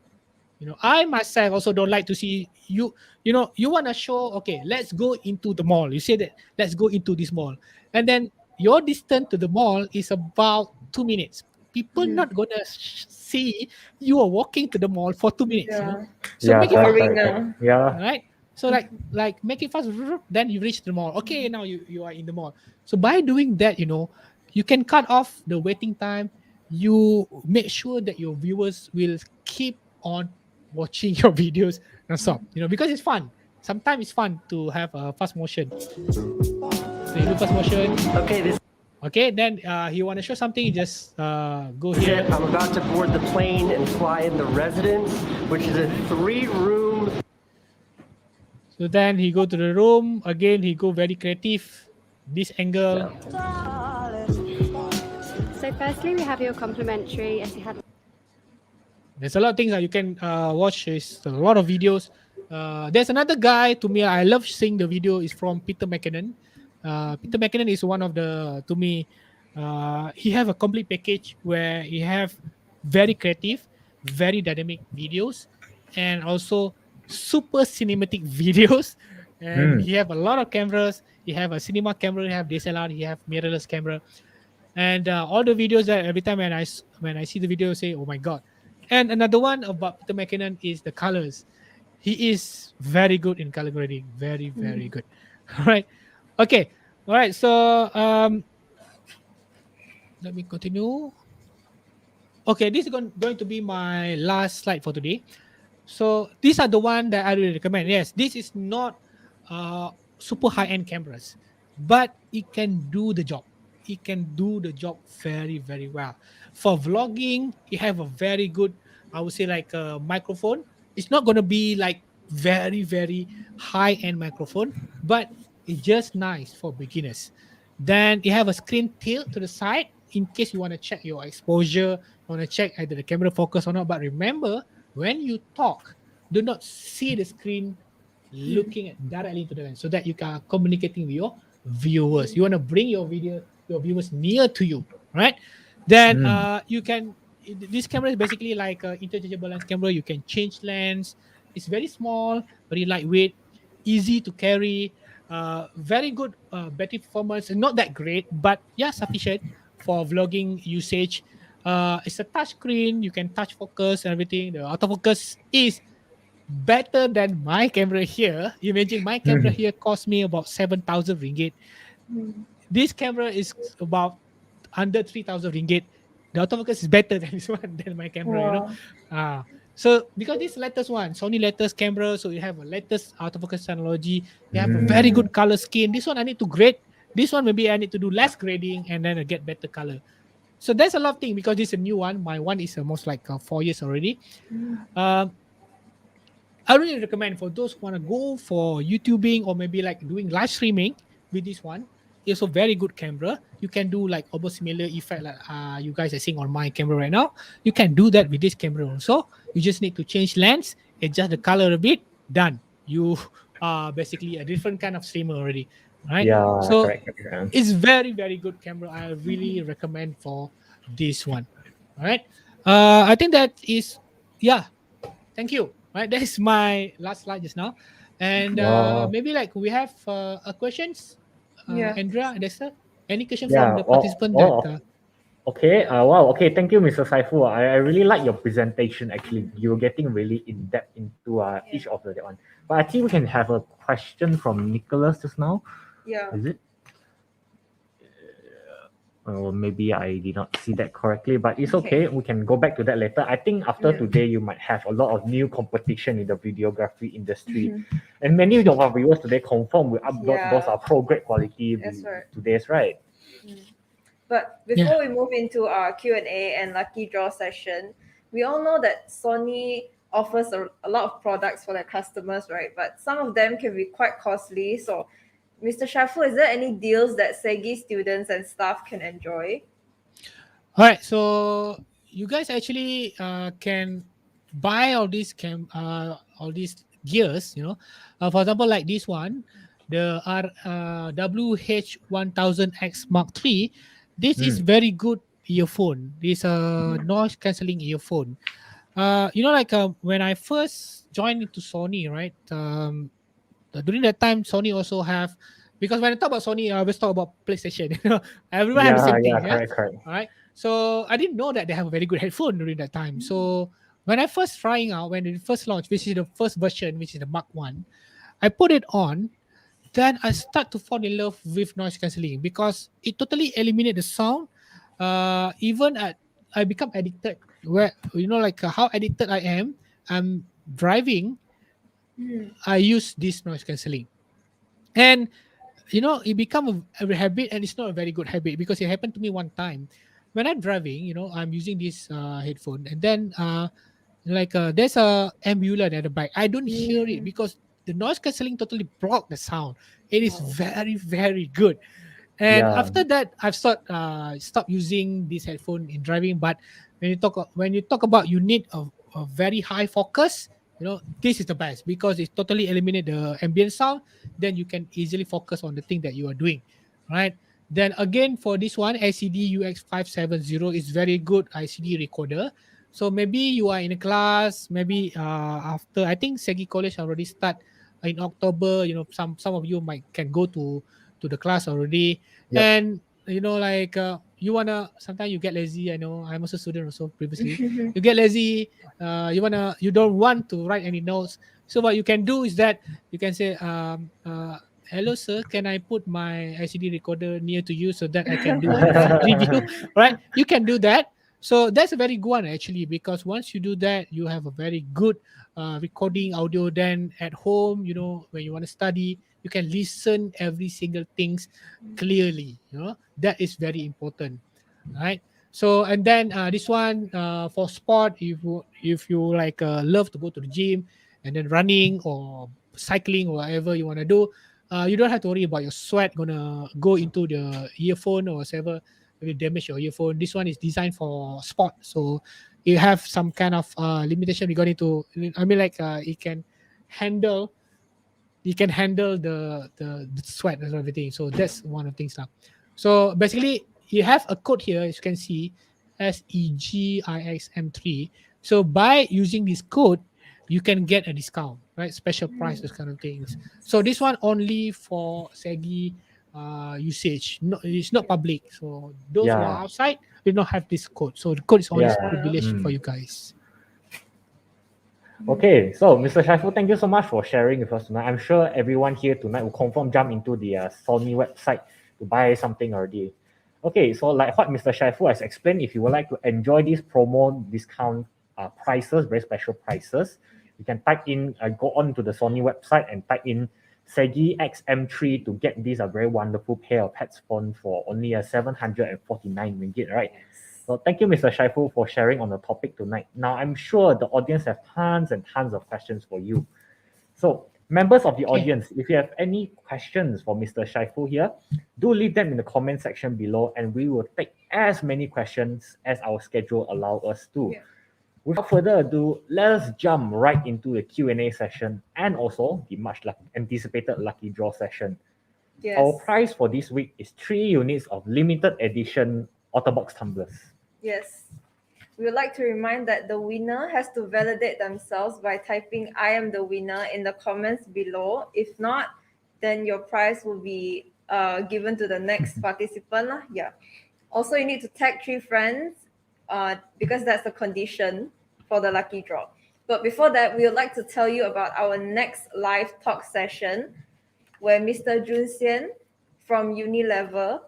I myself also don't like to see you. You want to show, okay, let's go into the mall. You say that, let's go into this mall, and then your distance to the mall is about 2 minutes. People not gonna see you are walking to the mall for 2 minutes. So make it fast. Yeah. Right. So like make it fast. Then you reach the mall. Okay, now you are in the mall. So by doing that, you can cut off the waiting time. You make sure that your viewers will keep on watching your videos non-stop, because it's fun. Sometimes it's fun to have a fast motion. So you do fast motion. Okay, then you want to show something, you just go here. I'm about to board the plane and fly in the residence, which is a 3-room. So then he go to the room. Again, he go very creative. This angle. So firstly, we have your complimentary Etihad. There's a lot of things that you can watch. There's a lot of videos. There's another guy, to me, I love seeing the video, is from Peter McKinnon. Peter McKinnon is one of the, to me, he have a complete package where he have very creative, very dynamic videos, and also super cinematic videos. And he have a lot of cameras. He have a cinema camera, he have DSLR, he have mirrorless camera. And all the videos that every time when I see the video, I say, oh my God. And another one about Peter McKinnon is the colors. He is very good in color grading. Very, very good. All right. Okay. All right. So let me continue. Okay, this is going to be my last slide for today. So these are the one that I really recommend. Yes, this is not super high-end cameras, but it can do the job. It can do the job very, very well. For vlogging, it have a very good, I would say, like a microphone. It's not going to be like very, very high-end microphone, but it's just nice for beginners. Then you have a screen tilt to the side. in case you want to check your exposure, you want to check either the camera focus or not. But remember, when you talk, do not see the screen looking at directly into the lens, so that you can communicating with your viewers. You want to bring your viewers near to you, right? Then you can. This camera is basically like an interchangeable lens camera. You can change lens. It's very small, very lightweight, easy to carry. Very good battery performance. Not that great, but yeah, sufficient for vlogging usage. It's a touch screen. You can touch focus and everything. The autofocus is better than my camera here. Imagine my camera here cost me about 7,000 ringgit. This camera is about under 3,000 ringgit. The autofocus is better than this one, than my camera, you know. So because this latest one, Sony latest camera, so you have a latest autofocus technology. You have a very good color scheme. This one I need to grade. This one maybe I need to do less grading and then I get better color. So there's a lot of things because this is a new one. My one is almost like 4 years already. I really recommend for those who want to go for YouTubing or maybe like doing live streaming with this one. It's a very good camera. You can do like almost similar effect like you guys are seeing on my camera right now. You can do that with this camera also. You just need to change lens, adjust the color a bit, done. You are basically a different kind of streamer already, right? Yeah, so correct. it's very, very good camera. I really recommend for this one. All right. I think that is, yeah. Thank you. Right, that is my last slide just now, and maybe like we have a questions. Andrea, Dexter, any question from the participant that? Okay. Wow. Okay. Thank you, Mr. Shaiful. I really like your presentation. Actually, you're getting really in depth into each of the one. But I think we can have a question from Nicholas just now. Yeah. Is it? Or maybe I did not see that correctly, but it's okay. We can go back to that later. I think after today, you might have a lot of new competition in the videography industry. And many of our viewers today confirm will upload those are pro grade quality today's, right? But before we move into our Q&A and lucky draw session, we all know that Sony offers a lot of products for their customers, right? But some of them can be quite costly. So Mr. Shaiful, is there any deals that SEGi students and staff can enjoy? All right, so you guys actually can buy all these gears, you know. For example, like this one, the WH1000X Mark III. This is very good earphone. This noise cancelling earphone. You know, like when I first joined into Sony, right? During that time, Sony also have, because when I talk about Sony, I always talk about PlayStation. You know, everyone have the same thing. Correct. All right. So I didn't know that they have a very good headphone during that time. So when I first trying out, when it first launched, which is the first version, which is the Mark One, I put it on. Then I start to fall in love with noise cancelling because it totally eliminates the sound. Even I become addicted. Where you know, like how addicted I am. I'm driving. I use this noise cancelling, and you know it become a habit, and it's not a very good habit because it happened to me one time when I'm driving. You know, I'm using this headphone, and then there's a ambulance at the back. I don't hear it because the noise cancelling totally block the sound. It is very, very good. And after that, I've stopped using this headphone in driving. But when you talk about you need a very high focus, you know, this is the best because it totally eliminate the ambient sound. Then you can easily focus on the thing that you are doing, right? Then again for this one, SEGi UX570 is very good ICD recorder. So maybe you are in a class, maybe after, I think SEGi College already start in October. You know, some of you can go to the class already. And you know, like sometimes you get lazy. I know I'm also a student also previously. You get lazy. You don't want to write any notes. So what you can do is that you can say, hello sir, can I put my ICD recorder near to you so that I can do a review? Right? You can do that. So that's a very good one actually, because once you do that, you have a very good recording audio. Then at home, you know, when you want to study, you can listen every single things clearly. You know, that is very important, right? So and then this one for sport, if you like love to go to the gym and then running or cycling or whatever you want to do, you don't have to worry about your sweat gonna go into the earphone or whatever. will damage your earphone. This one is designed for sport, so you have some kind of limitation regarding to. I mean, like it can handle. You can handle the sweat and everything. So that's one of the things now. So basically, you have a code here, as you can see, SEGIXM3. So by using this code, you can get a discount, right? Special price, those kind of things. So this one only for SEGi usage. No, it's not public. So those who are outside will not have this code. So the code is only privileged for you guys. Okay, so Mr. Shaiful, thank you so much for sharing with us tonight. I'm sure everyone here tonight will confirm jump into the Sony website to buy something already. Okay, so like what Mr. Shaiful has explained, if you would like to enjoy these promo discount prices, very special prices, you can type in, go on to the Sony website and type in SEGi XM3 to get this a very wonderful pair of headphones for only 749 ringgit, right? So thank you, Mr. Shaiful, for sharing on the topic tonight. Now, I'm sure the audience have tons and tons of questions for you. So members of the audience, if you have any questions for Mr. Shaiful here, do leave them in the comment section below and we will take as many questions as our schedule allows us to. Yeah. Without further ado, let us jump right into the Q&A session and also the much anticipated lucky draw session. Yes. Our prize for this week is 3 units of limited edition Autobox tumblers. Yes. We would like to remind that the winner has to validate themselves by typing "I am the winner" in the comments below. If not, then your prize will be given to the next participant. Yeah. Also, you need to tag 3 friends because that's the condition for the lucky draw. But before that, we would like to tell you about our next live talk session where Mr. Jun Xian from Unilever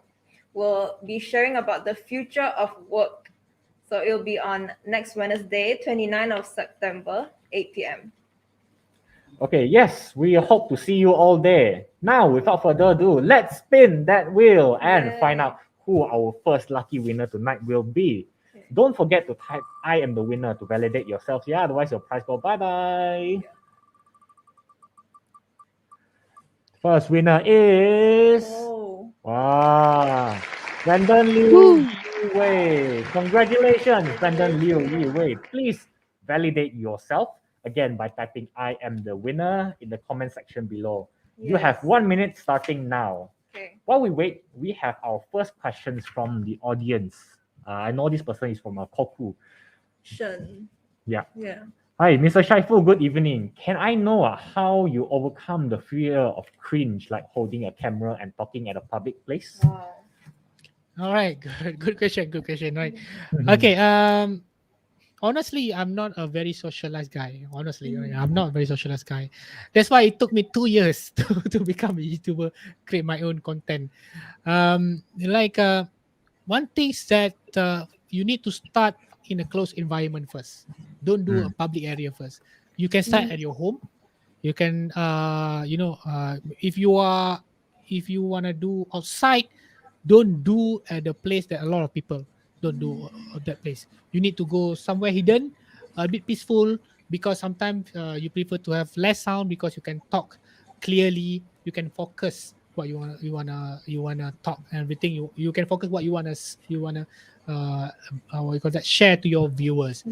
will be sharing about the future of work. So it'll be on next Wednesday, 29th of September, 8 p.m. Okay, yes, we hope to see you all there. Now, without further ado, let's spin that wheel and find out who our first lucky winner tonight will be. Don't forget to type "I am the winner" to validate yourself. Yeah, otherwise your prize go bye-bye. First winner is... Wow, Brandon Liu Wei. Congratulations, Brandon Liu Wei. Please validate yourself again by typing "I am the winner" in the comment section below. Yes. You have 1 minute starting now. Okay. While we wait, we have our first questions from the audience. I know this person is from Koku. Shen. Yeah. Yeah. Hi, Mr. Scheifel, good evening. Can I know how you overcome the fear of cringe, like holding a camera and talking at a public place? Wow. All right, good question, right? Okay, honestly, I'm not a very socialized guy. Honestly, I'm not a very socialized guy. That's why it took me 2 years to become a YouTuber, create my own content. One thing is that you need to start in a closed environment first. Don't do a public area first. You can start at your home. You can, if you wanna do outside, don't do at the place that a lot of people. Don't do that place. You need to go somewhere hidden, a bit peaceful, because sometimes you prefer to have less sound because you can talk clearly. You can focus what you wanna talk and everything. You can focus what you wanna what you call that, share to your viewers.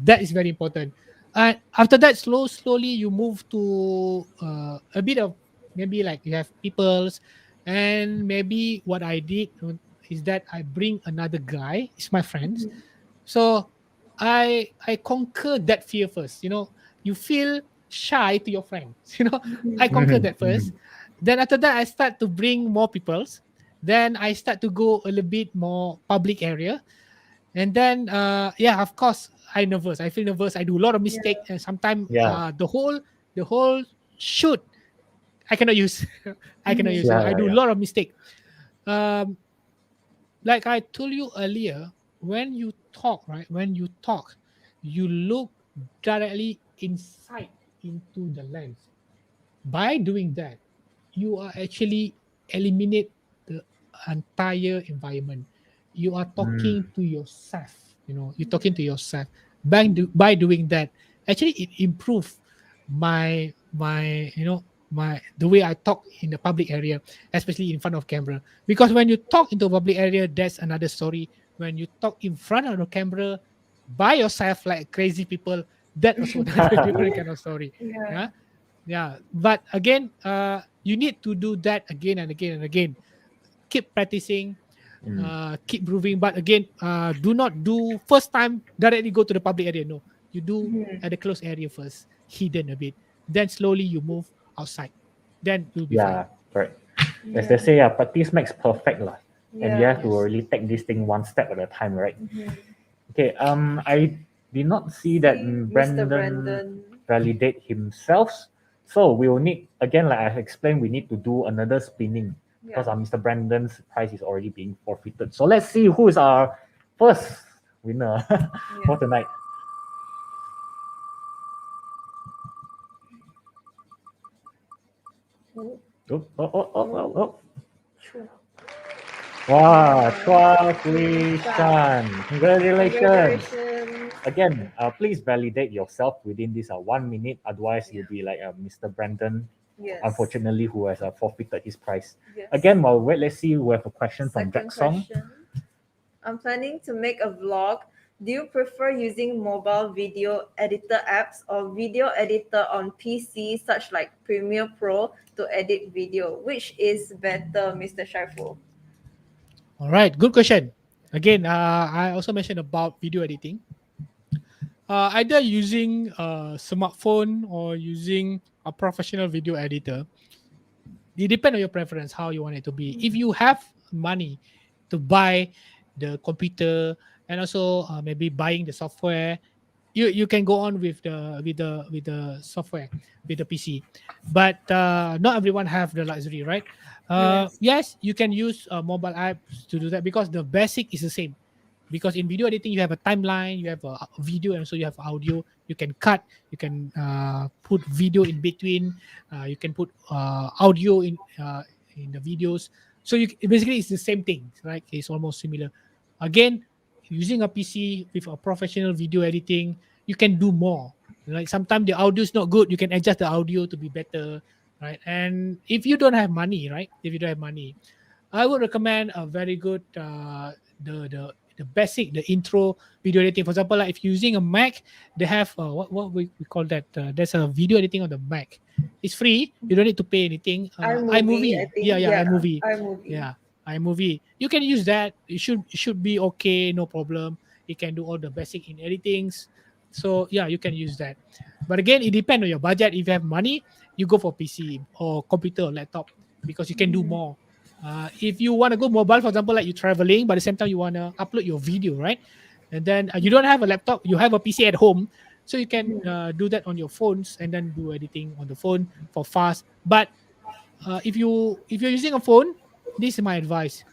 That is very important. And after that, slowly you move to a bit of, maybe like you have peoples, and maybe what I did is that I bring another guy. It's my friends. So I conquer that fear first. You feel shy to your friends. I conquer that first. Then after that, I start to bring more peoples. Then I start to go a little bit more public area. And then, of course, I nervous. I feel nervous. I do a lot of mistakes. And sometimes the whole shoot, I cannot use. I cannot use it. I do a lot of mistakes. Like I told you earlier, when you talk, right? When you talk, you look directly inside into the lens. By doing that, you are actually eliminate the entire environment. You are talking to yourself. You're talking to yourself. By doing that, actually it improves my the way I talk in the public area, especially in front of camera. Because when you talk into a public area, that's another story. When you talk in front of the camera by yourself like crazy people, that also another different kind of story. Yeah. Yeah. But again, you need to do that again and again and again. Keep practicing, keep improving. But again, do not do first time directly go to the public area. No, you do at the close area first, hidden a bit. Then slowly you move outside. Then you'll be fine. Yeah, right. As they say, practice makes perfect lah. And you Yeah. have to really take this thing one step at a time, right? Okay. I did not see that Mr. Brandon validate himself. So we will need, again, like I explained, we need to do another spinning because Mr. Brandon's prize is already being forfeited. So let's see who is our first winner for tonight. Oh. Wow, Chua Kui Shan. Congratulations. Again, please validate yourself within this 1 minute. Otherwise, you'll be like Mr. Brandon, unfortunately, who has forfeited his prize. Again, while we wait, let's see. We have a question from Jack Song. I'm planning to make a vlog. Do you prefer using mobile video editor apps or video editor on PC, such like Premiere Pro, to edit video? Which is better, Mr. Shaiful? All right, good question. Again, I also mentioned about video editing. Either using a smartphone or using a professional video editor. It depends on your preference, how you want it to be. If you have money to buy the computer and also maybe buying the software, you can go on with the software, with the PC. But not everyone have the luxury, right? Yes, you can use mobile apps to do that because the basic is the same. Because in video editing, you have a timeline, you have a video, and so you have audio. You can cut, you can put video in between, you can put audio in the videos. So basically, it's the same thing, right? It's almost similar. Again, using a PC with a professional video editing, you can do more. Like sometimes the audio is not good, you can adjust the audio to be better, right? And if you don't have money, right? If you don't have money, I would recommend a very good the basic, the intro video editing. For example, like if you're using a Mac, they have what we call that. There's a video editing on the Mac. It's free. You don't need to pay anything. iMovie. I think. iMovie. iMovie. Yeah, iMovie. You can use that. It should be okay. No problem. You can do all the basic in editings. So yeah, you can use that. But again, it depends on your budget. If you have money, you go for PC or computer or laptop because you can do more. If you want to go mobile, for example, like you're traveling, but at the same time you want to upload your video, right? And then you don't have a laptop, you have a PC at home, so you can do that on your phones and then do editing on the phone for fast. But if you're using a phone, this is my advice: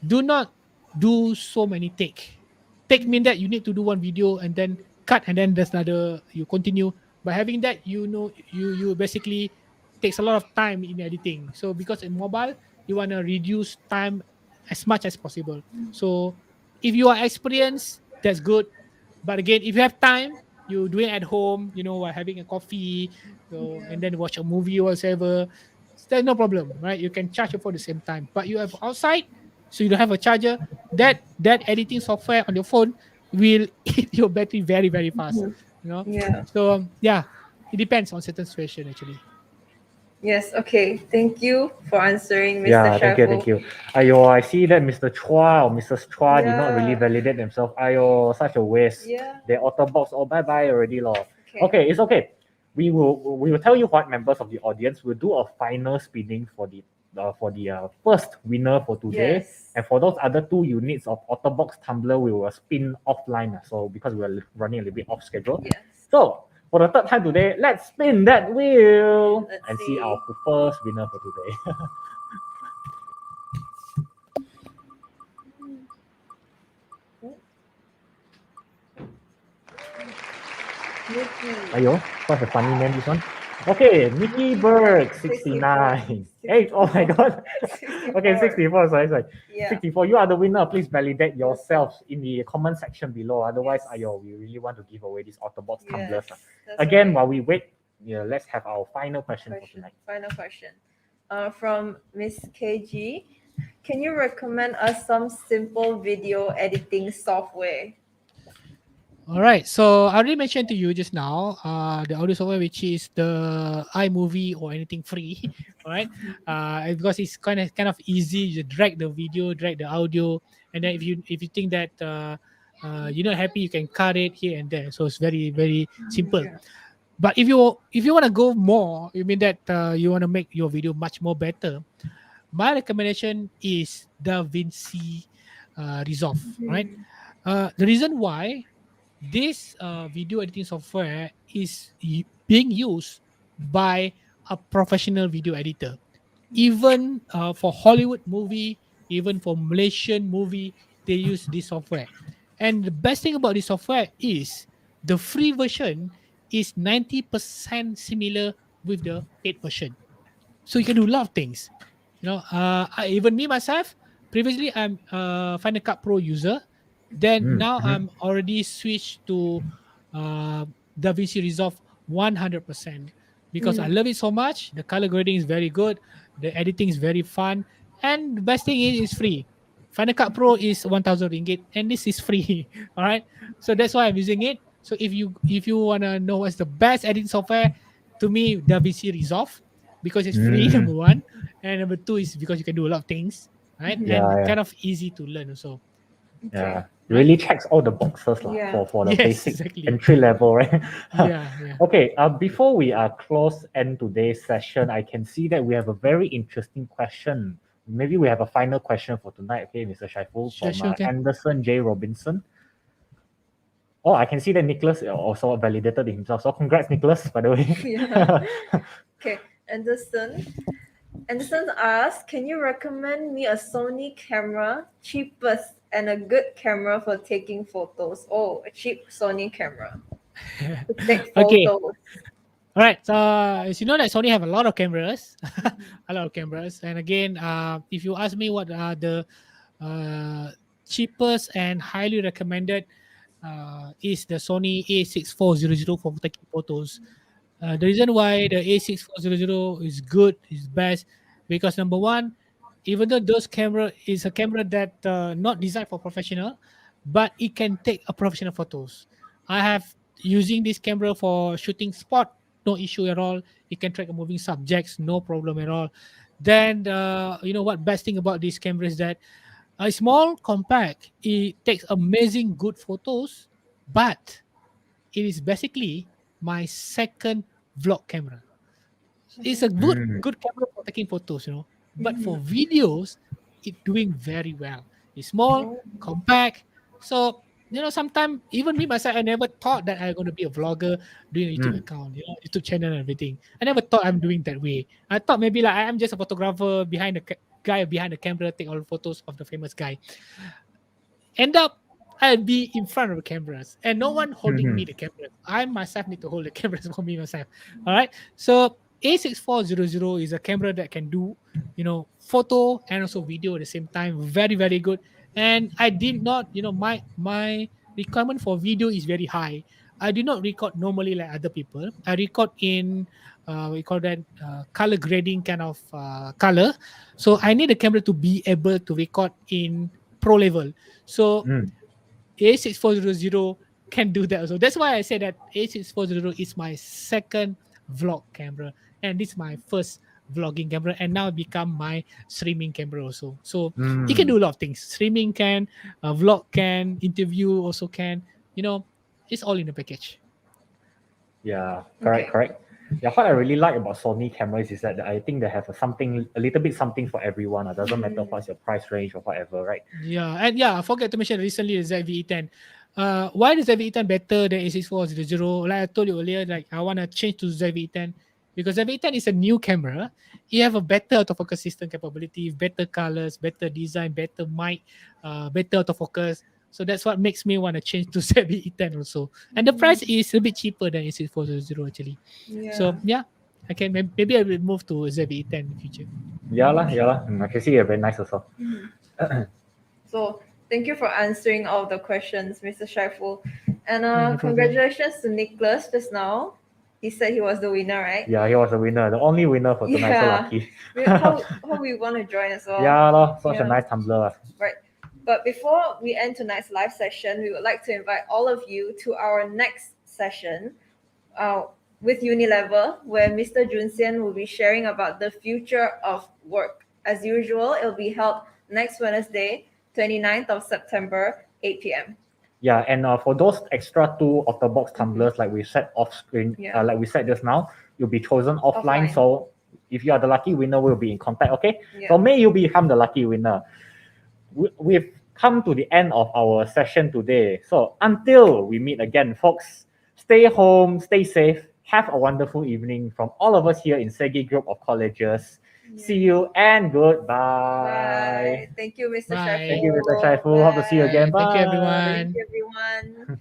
do not do so many take. Take mean that you need to do one video and then cut, and then there's another. You continue. By having that, you basically takes a lot of time in editing. So because in mobile, you want to reduce time as much as possible. So if you are experienced, that's good. But again, if you have time, you do it at home, while having a coffee, and then watch a movie or whatever. There's no problem, right? You can charge it for the same time. But you have outside, so you don't have a charger. That editing software on your phone will eat your battery very, very fast. Yeah. So yeah, it depends on certain situation actually. Yes, okay. Thank you for answering, Mr. Yeah, Shaiful. thank you. Ayo, I see that Mr. Chua or Mrs. Chua did not really validate themselves. Ayo, such a waste. Yeah. Their Autobox, bye-bye already, lor. Okay, it's okay. We will tell you what, members of the audience. We'll do a final spinning for the first winner for today. Yes. And for those other 2 units of Autobox tumbler, we will spin offline. So because we're running a little bit off schedule. Yes. So for the 3rd time today, let's spin that wheel and see our first winner for today. Ayo, what's the funny name this one? Okay, Mickey Berg, 69. Hey, oh my god. 64. Okay, 64, sorry. Yeah. 64, you are the winner. Please validate yourselves in the comment section below. Otherwise, ayo, we really want to give away these Autobox tumblers. That's Again, right. while we wait, Yeah, let's have our final question for tonight. Final question. From Miss KG. Can you recommend us some simple video editing software? All right. So I already mentioned to you just now, the audio software, which is the iMovie or anything free. All right. Because it's kind of easy. You drag the video, drag the audio, and then if you think that you're not happy, you can cut it here and there. So it's very very simple. Yeah. But if you want to go more, you mean that you want to make your video much more better. My recommendation is DaVinci Resolve. Right. The reason why this video editing software is being used by a professional video editor. Even for Hollywood movie, even for Malaysian movie, they use this software. And the best thing about this software is the free version is 90% similar with the paid version. So you can do a lot of things. Even me myself, previously I'm a Final Cut Pro user. Then now I'm already switched to DaVinci Resolve 100% because I love it so much. The color grading is very good. The editing is very fun. And the best thing is it's free. Final Cut Pro is 1,000 ringgit and this is free. All right. So that's why I'm using it. So if you want to know what's the best editing software, to me, DaVinci Resolve because it's free, number one. And number two is because you can do a lot of things, right? And kind of easy to learn also. Yeah, really checks all the boxes for the basic entry level, right? Yeah. Okay, before we close end today's session, I can see that we have a very interesting question. Maybe we have a final question for tonight, okay, Mr. Shaiful, from Anderson J. Robinson. Oh, I can see that Nicholas also validated himself. So congrats, Nicholas, by the way. Yeah. Okay, Anderson asks, can you recommend me a Sony camera, cheapest and a good camera for taking photos? Oh, a cheap Sony camera to take photos. Okay. All right. So as you know that Sony have a lot of cameras, And again, if you ask me what are the cheapest and highly recommended, is the Sony A6400 for taking photos. The reason why the A6400 is good, is best, because number one, even though those camera is a camera that not designed for professional, but it can take a professional photos. I have using this camera for shooting spot, no issue at all. It can track moving subjects, no problem at all. Then what best thing about this camera is that a small, compact, it takes amazing good photos, but it is basically my second vlog camera. It's a good camera for taking photos, but for videos, it's doing very well. It's small, compact. So, sometimes even me myself, I never thought that I'm going to be a vlogger doing a YouTube account, YouTube channel and everything. I never thought I'm doing that way. I thought maybe like I'm just a photographer behind the guy behind the camera, take all the photos of the famous guy. End up, I'll be in front of the cameras and no one holding me the camera. I myself need to hold the cameras for me myself. All right. So A6400 is a camera that can do, photo and also video at the same time. Very, very good. And I did not, my requirement for video is very high. I do not record normally like other people. I record in, we call that color grading kind of color. So I need a camera to be able to record in pro level. So A6400 can do that also. That's why I said that A6400 is my second vlog camera. And this is my first vlogging camera. And now it become my streaming camera also. So it can do a lot of things. Streaming can, vlog can, interview also can. It's all in the package. Yeah, correct. Yeah, what I really like about Sony cameras is that I think they have a little bit something for everyone. It doesn't matter what's your price range or whatever, right? Yeah, and I forgot to mention recently the ZV-E10. Why is ZV-E10 better than A6400? Like I told you earlier, like I want to change to ZV-E10 because ZV-E10 is a new camera. You have a better autofocus system capability, better colors, better design, better mic, better autofocus. So that's what makes me want to change to ZV-E10 also. And the price is a bit cheaper than A6400 actually. Yeah. So I can maybe I will move to ZV-E10 in the future. Yeah. I can see you're very nice also. So thank you for answering all the questions, Mr. Shaiful. And congratulations to Nicholas just now. he said he was the winner, right? Yeah, he was the winner, the only winner for tonight. So Yeah. lucky. How we want to join as well. Yeah, lor, such Yeah. a nice tumbler. Right. But before we end tonight's live session, we would like to invite all of you to our next session with Unilever, where Mr. Junsian will be sharing about the future of work. As usual, it will be held next Wednesday, 29th of September, 8 p.m. Yeah, and for those extra 2 Autobox tumblers, like we said off screen, Yeah. like we said just now, you'll be chosen offline. Offline. So if you are the lucky winner, we'll be in contact. Okay. Yeah. So may you become the lucky winner. We've come to the end of our session today. So until we meet again, folks, stay home, stay safe, have a wonderful evening from all of us here in SEGi Group of Colleges. See you and goodbye. Bye. Thank you, Mr. Bye. Shaiful. Thank you, Mr. Shaiful. Hope to see you again. Bye. Thank you, everyone. Thank you, everyone.